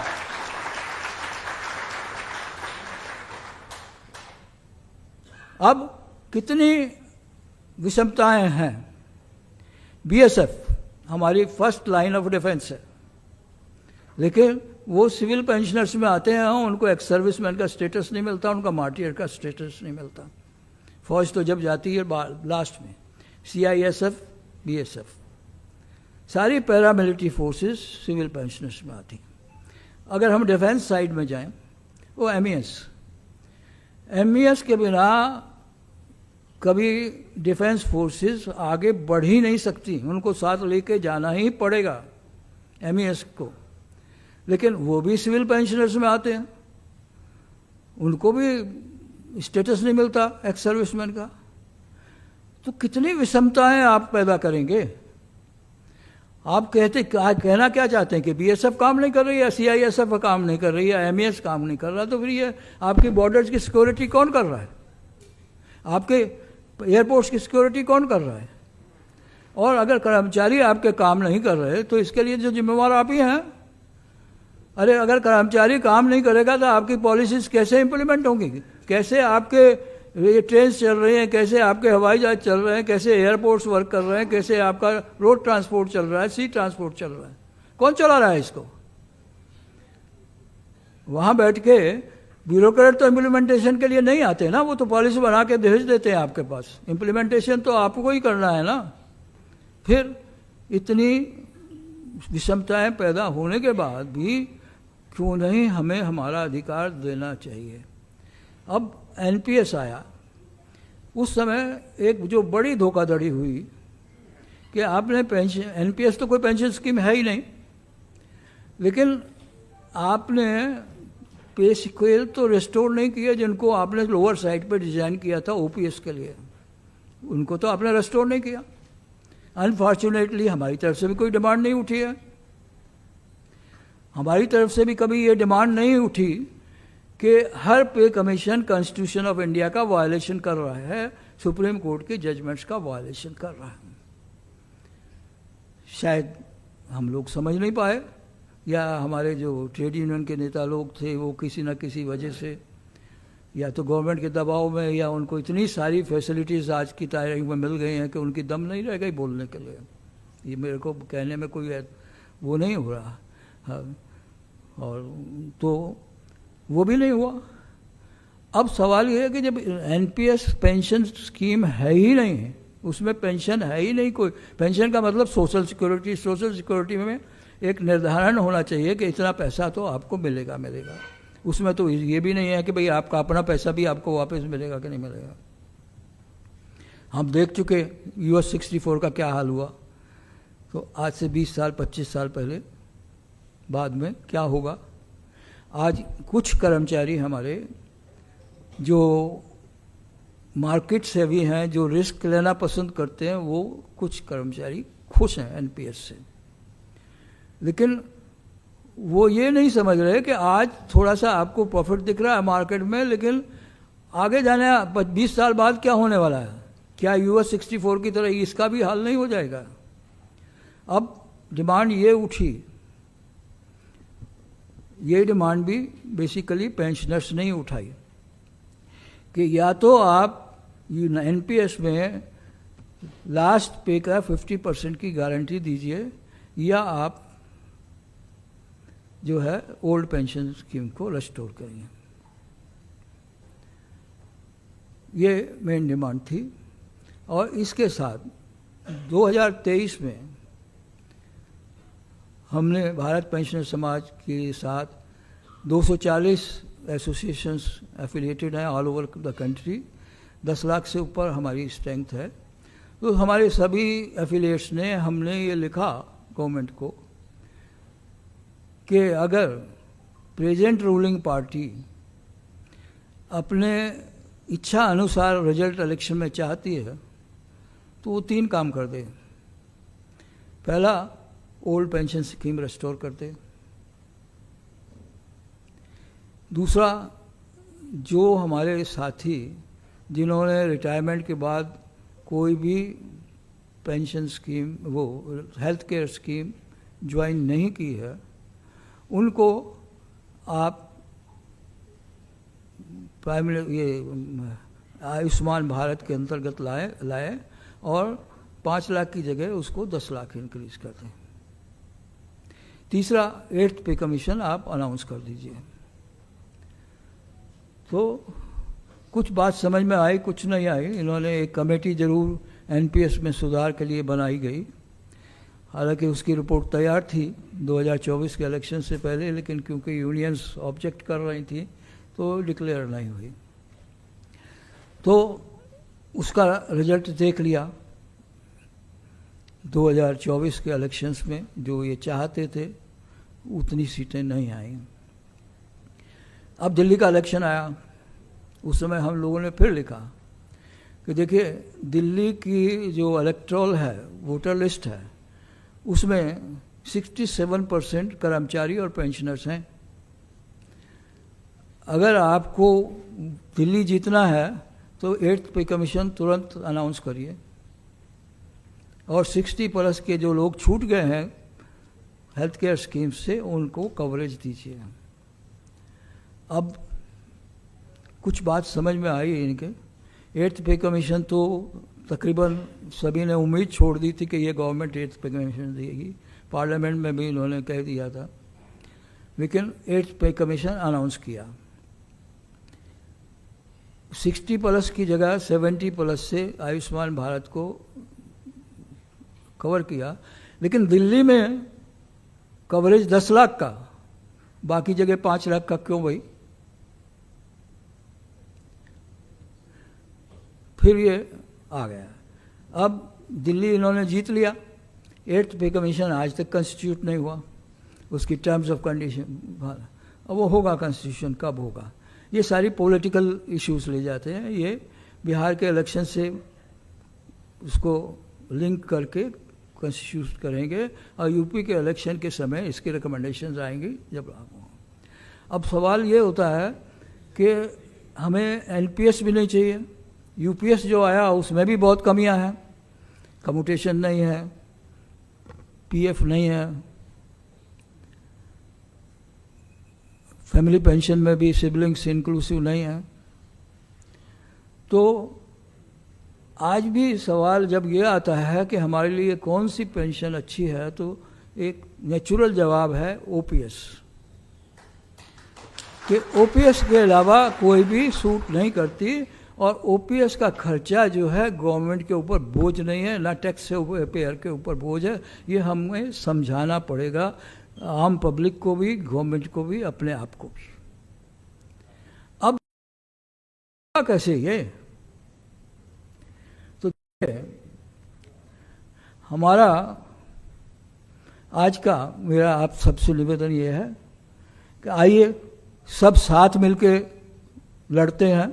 अब कितनी विषमताएं हैं। बीएसएफ हमारी फर्स्ट लाइन ऑफ डिफेंस है, लेकिन वो सिविल पेंशनर्स में आते हैं, उनको एक्स सर्विसमैन का स्टेटस नहीं मिलता, उनका मार्टियर का स्टेटस नहीं मिलता। फौज तो जब जाती है लास्ट में, सीआईएसएफ, बीएसएफ, सारी पैरामिलिट्री फोर्सेस सिविल पेंशनर्स में आती। अगर हम डिफेंस साइड में जाएं, वो एमईएस के बिना कभी डिफेंस फोर्सेस आगे बढ़ ही नहीं सकती, उनको साथ लेके जाना ही पड़ेगा एमईएस को। लेकिन वो भी सिविल पेंशनर्स में आते हैं, उनको भी स्टेटस नहीं मिलता एक्स सर्विसमैन का। तो कितनी विषमताएं आप पैदा करेंगे। आप कहना क्या चाहते हैं कि बीएसएफ काम नहीं कर रही है, सीआईएसएफ काम नहीं कर रही है, एमईएस काम नहीं कर रहा, तो फिर ये आपकी बॉर्डर्स की सिक्योरिटी कौन कर रहा है? आपके एयरपोर्ट्स की सिक्योरिटी कौन कर रहा है? और अगर कर्मचारी आपके काम नहीं कर रहे तो इसके लिए जो जिम्मेवार आप ही हैं। अरे अगर कर्मचारी काम नहीं करेगा तो आपकी पॉलिसीज कैसे इंप्लीमेंट होंगी? कैसे आपके ये ट्रेन चल रही हैं, कैसे आपके हवाई जहाज चल रहे हैं, कैसे एयरपोर्ट्स वर्क कर रहे हैं, कैसे आपका रोड ट्रांसपोर्ट चल रहा है, सी ट्रांसपोर्ट चल रहा है? कौन चला रहा है इसको? वहाँ बैठ के ब्यूरोक्रेट तो इम्प्लीमेंटेशन के लिए नहीं आते ना, वो तो पॉलिसी बना के भेज देते हैं आपके पास, इम्प्लीमेंटेशन तो आपको ही करना है ना। फिर इतनी विषमताएं पैदा होने के बाद भी क्यों नहीं हमें हमारा अधिकार देना चाहिए। अब एनपीएस आया, उस समय एक जो बड़ी धोखाधड़ी हुई कि आपने पेंशन, एनपीएस तो कोई पेंशन स्कीम है ही नहीं, लेकिन आपने पे स्केल तो रिस्टोर नहीं किया जिनको आपने लोअर साइड पे डिज़ाइन किया था ओपीएस के लिए, उनको तो आपने रिस्टोर नहीं किया। अनफॉर्चुनेटली हमारी तरफ से भी कोई डिमांड नहीं उठी है, हमारी तरफ से भी कभी ये डिमांड नहीं उठी कि हर पे कमीशन कॉन्स्टिट्यूशन ऑफ इंडिया का वायलेशन कर रहा है, सुप्रीम कोर्ट के जजमेंट्स का वायलेशन कर रहा है। शायद हम लोग समझ नहीं पाए, या हमारे जो ट्रेड यूनियन के नेता लोग थे वो किसी न किसी वजह से, या तो गवर्नमेंट के दबाव में, या उनको इतनी सारी फैसिलिटीज़ आज की तारीख में मिल गई हैं कि उनकी दम नहीं रह गई बोलने के लिए। ये मेरे को कहने में कोई वो नहीं हो रहा, हाँ, और तो वो भी नहीं हुआ। अब सवाल ये है कि जब एनपीएस पेंशन स्कीम है ही नहीं, उसमें पेंशन है ही नहीं, कोई पेंशन का मतलब सोशल सिक्योरिटी, सोशल सिक्योरिटी में एक निर्धारण होना चाहिए कि इतना पैसा तो आपको मिलेगा। उसमें तो ये भी नहीं है कि भाई आपका अपना पैसा भी आपको वापस मिलेगा कि नहीं मिलेगा। हम देख चुके US 64 का क्या हाल हुआ, तो आज से 20 साल 25 साल पहले बाद में क्या होगा। आज कुछ कर्मचारी हमारे जो मार्केट से भी हैं, जो रिस्क लेना पसंद करते हैं, वो कुछ कर्मचारी खुश हैं एनपीएस से, लेकिन वो ये नहीं समझ रहे कि आज थोड़ा सा आपको प्रॉफिट दिख रहा है मार्केट में, लेकिन आगे जाने 20 साल बाद क्या होने वाला है? क्या यूएस 64 की तरह इसका भी हाल नहीं हो जाएगा? अब डिमांड ये उठी, ये डिमांड भी बेसिकली पेंशनर्स ने ही उठाई कि या तो आप एनपीएस में लास्ट पे का 50% की गारंटी दीजिए, या आप जो है ओल्ड पेंशन स्कीम को रेस्टोर करिए। ये मेन डिमांड थी। और इसके साथ 2023 में हमने भारत पेंशनर समाज के साथ 240 एसोसिएशंस एफिलिएटेड हैं all over the country. 10 lakh से ऊपर हमारी स्ट्रेंथ है। तो हमारे सभी एफिलिएट्स ने, हमने ये लिखा गवर्नमेंट को कि अगर प्रेजेंट रूलिंग पार्टी अपने इच्छा अनुसार रिजल्ट इलेक्शन में चाहती है तो वो 3 काम कर दे। पहला, ओल्ड पेंशन स्कीम रेस्टोर कर दे। दूसरा, जो हमारे साथी जिन्होंने रिटायरमेंट के बाद कोई भी पेंशन स्कीम, वो हेल्थ केयर स्कीम ज्वाइन नहीं की है, उनको आप प्राइमरी ये आयुष्मान भारत के अंतर्गत लाए और 5 लाख की जगह उसको 10 लाख इंक्रीज कर दें। तीसरा, 8th पे कमीशन आप अनाउंस कर दीजिए। तो कुछ बात समझ में आई, कुछ नहीं आई। इन्होंने एक कमेटी जरूर एनपीएस में सुधार के लिए बनाई गई, हालांकि उसकी रिपोर्ट तैयार थी 2024 के इलेक्शन से पहले, लेकिन क्योंकि यूनियंस ऑब्जेक्ट कर रही थी तो डिक्लेयर नहीं हुई। तो उसका रिजल्ट देख लिया 2024 के इलेक्शंस में। जो ये चाहते थे उतनी सीटें नहीं आई। अब दिल्ली का इलेक्शन आया, उस समय हम लोगों ने फिर लिखा कि देखिए, दिल्ली की जो इलेक्टोरल है, वोटर लिस्ट है, उसमें 67% कर्मचारी और पेंशनर्स हैं। अगर आपको दिल्ली जीतना है तो 8th पे कमीशन तुरंत अनाउंस करिए, और 60+ के जो लोग छूट गए हैं हेल्थ केयर स्कीम से, उनको कवरेज दीजिए। अब कुछ बात समझ में आई इनके। 8th पे कमीशन तो तकरीबन सभी ने उम्मीद छोड़ दी थी कि ये गवर्नमेंट 8th पे कमीशन देगी, पार्लियामेंट में भी इन्होंने कह दिया था, लेकिन 8th पे कमीशन अनाउंस किया। 60+ की जगह 70+ से आयुष्मान भारत को कवर किया, लेकिन दिल्ली में कवरेज 10 लाख का, बाकी जगह 5 लाख का क्यों भाई? फिर ये आ गया। अब दिल्ली इन्होंने जीत लिया। 8th पे कमीशन आज तक कॉन्स्टिट्यूट नहीं हुआ, उसकी टर्म्स ऑफ कंडीशन। अब वो होगा कॉन्स्टिट्यूशन, कब होगा? ये सारी पॉलिटिकल इश्यूज ले जाते हैं। ये बिहार के इलेक्शन से उसको लिंक करके कॉन्स्टिट्यूट करेंगे, और यूपी के इलेक्शन के समय इसके रिकमेंडेशंस आएंगी जब लागू हों। अब सवाल ये होता है कि हमें एनपीएस भी नहीं चाहिए। यूपीएस जो आया उसमें भी बहुत कमियां हैं, कम्यूटेशन नहीं है, पीएफ नहीं है, फैमिली पेंशन में भी सिबलिंग्स इंक्लूसिव नहीं है। तो आज भी सवाल जब ये आता है कि हमारे लिए कौन सी पेंशन अच्छी है, तो एक नेचुरल जवाब है ओपीएस, कि ओपीएस के अलावा कोई भी सूट नहीं करती, और ओपीएस का खर्चा जो है गवर्नमेंट के ऊपर बोझ नहीं है, ना टैक्स पेयर के ऊपर बोझ है। ये हमें समझाना पड़ेगा, आम पब्लिक को भी, गवर्नमेंट को भी, अपने आप को भी। अब कैसे ये? तो हमारा आज का मेरा आप सबसे निवेदन ये है कि आइए सब साथ मिलके लड़ते हैं,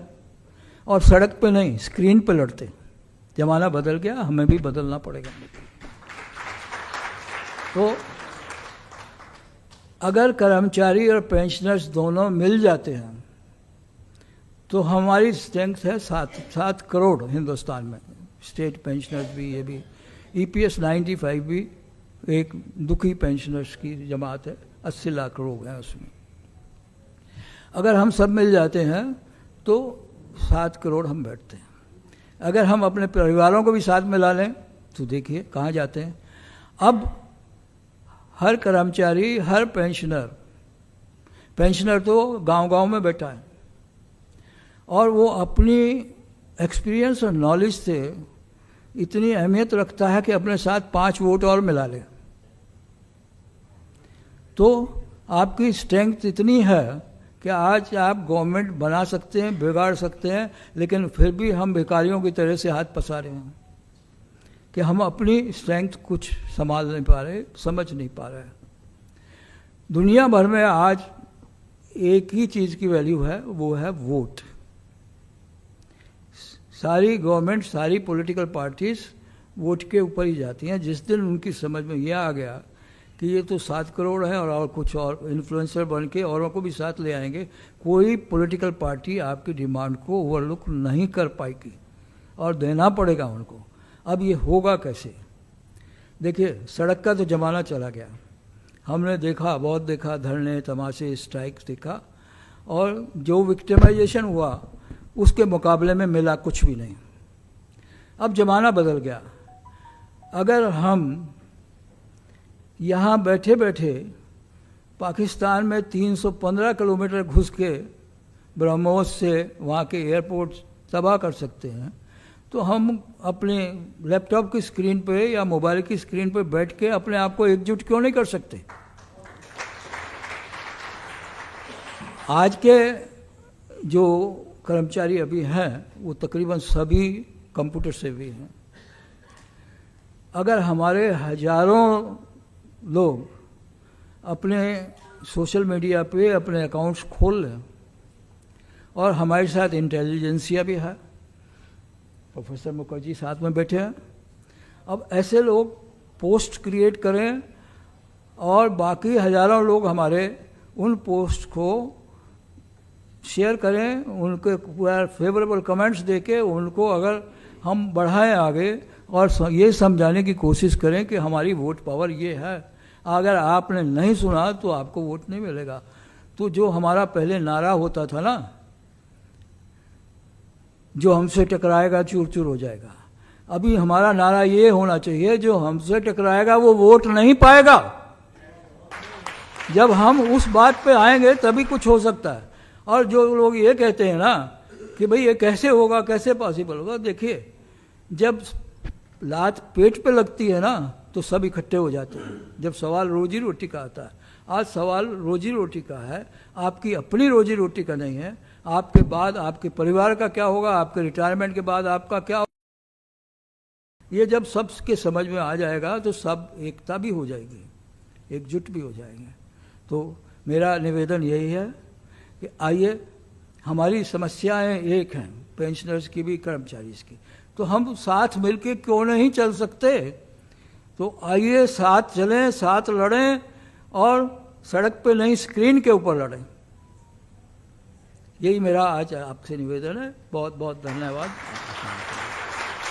और सड़क पे नहीं, स्क्रीन पे लड़ते। जमाना बदल गया, हमें भी बदलना पड़ेगा। तो अगर कर्मचारी और पेंशनर्स दोनों मिल जाते हैं तो हमारी स्ट्रेंथ है 7 करोड़ हिंदुस्तान में, स्टेट पेंशनर्स भी, ये भी EPS 95 भी एक दुखी पेंशनर्स की जमात है, 80 लाख लोग हैं उसमें। अगर हम सब मिल जाते हैं तो 7 करोड़ हम बैठते हैं। अगर हम अपने परिवारों को भी साथ मिला लें तो देखिए कहाँ जाते हैं। अब हर कर्मचारी, हर पेंशनर तो गांव-गांव में बैठा है और वो अपनी एक्सपीरियंस और नॉलेज से इतनी अहमियत रखता है कि अपने साथ 5 वोट और मिला ले। तो आपकी स्ट्रेंथ इतनी है कि आज आप गवर्नमेंट बना सकते हैं, बिगाड़ सकते हैं, लेकिन फिर भी हम भिखारियों की तरह से हाथ पसारे हैं कि हम अपनी स्ट्रेंथ कुछ संभाल नहीं पा रहे, समझ नहीं पा रहे। दुनिया भर में आज एक ही चीज़ की वैल्यू है, वो है वोट। सारी गवर्नमेंट, सारी पॉलिटिकल पार्टीज वोट के ऊपर ही जाती हैं। जिस दिन उनकी समझ में यह आ गया कि ये तो 7 करोड़ है और कुछ और इन्फ्लुएंसर बन के औरों को भी साथ ले आएंगे, कोई पॉलिटिकल पार्टी आपकी डिमांड को ओवरलुक नहीं कर पाएगी और देना पड़ेगा उनको। अब ये होगा कैसे? देखिए, सड़क का तो ज़माना चला गया, हमने देखा, बहुत देखा, धरने, तमाशे, स्ट्राइक देखा, और जो विक्टिमाइजेशन हुआ उसके मुकाबले में मिला कुछ भी नहीं। अब ज़माना बदल गया। अगर हम यहाँ बैठे बैठे पाकिस्तान में 315 किलोमीटर घुस के ब्रह्मोस से वहाँ के एयरपोर्ट तबाह कर सकते हैं, तो हम अपने लैपटॉप की स्क्रीन पे या मोबाइल की स्क्रीन पे बैठ के अपने आप को एकजुट क्यों नहीं कर सकते? आज के जो कर्मचारी अभी हैं वो तकरीबन सभी कंप्यूटर से भी हैं। अगर हमारे हजारों लोग अपने सोशल मीडिया पे अपने अकाउंट्स खोल लें, और हमारे साथ इंटेलिजेंसिया भी है, प्रोफेसर मुखर्जी साथ में बैठे हैं, अब ऐसे लोग पोस्ट क्रिएट करें और बाकी हजारों लोग हमारे उन पोस्ट को शेयर करें, उनके पूरा फेवरेबल कमेंट्स देके उनको अगर हम बढ़ाएं आगे और ये समझाने की कोशिश करें कि हमारी वोट पावर ये है, अगर आपने नहीं सुना तो आपको वोट नहीं मिलेगा। तो जो हमारा पहले नारा होता था ना, जो हमसे टकराएगा चूर चूर हो जाएगा, अभी हमारा नारा ये होना चाहिए, जो हमसे टकराएगा वो वोट नहीं पाएगा। जब हम उस बात पे आएंगे तभी कुछ हो सकता है। और जो लोग ये कहते हैं ना कि भाई ये कैसे होगा, कैसे पॉसिबल होगा, देखिए जब लात पेट पे लगती है ना तो सब इकट्ठे हो जाते हैं। जब सवाल रोजी रोटी का आता है, आज सवाल रोजी रोटी का है, आपकी अपनी रोजी रोटी का नहीं है। आपके बाद आपके परिवार का क्या होगा, आपके रिटायरमेंट के बाद आपका क्या होगा, ये जब सबके समझ में आ जाएगा तो सब एकता भी हो जाएगी, एकजुट भी हो जाएंगे। तो मेरा निवेदन यही है कि आइए, हमारी समस्याएं एक हैं, पेंशनर्स की भी, कर्मचारीज की, तो हम साथ मिलके क्यों नहीं चल सकते? तो आइए साथ चलें, साथ लड़ें और सड़क पे नहीं स्क्रीन के ऊपर लड़ें। यही मेरा आज आपसे निवेदन है। बहुत बहुत धन्यवाद।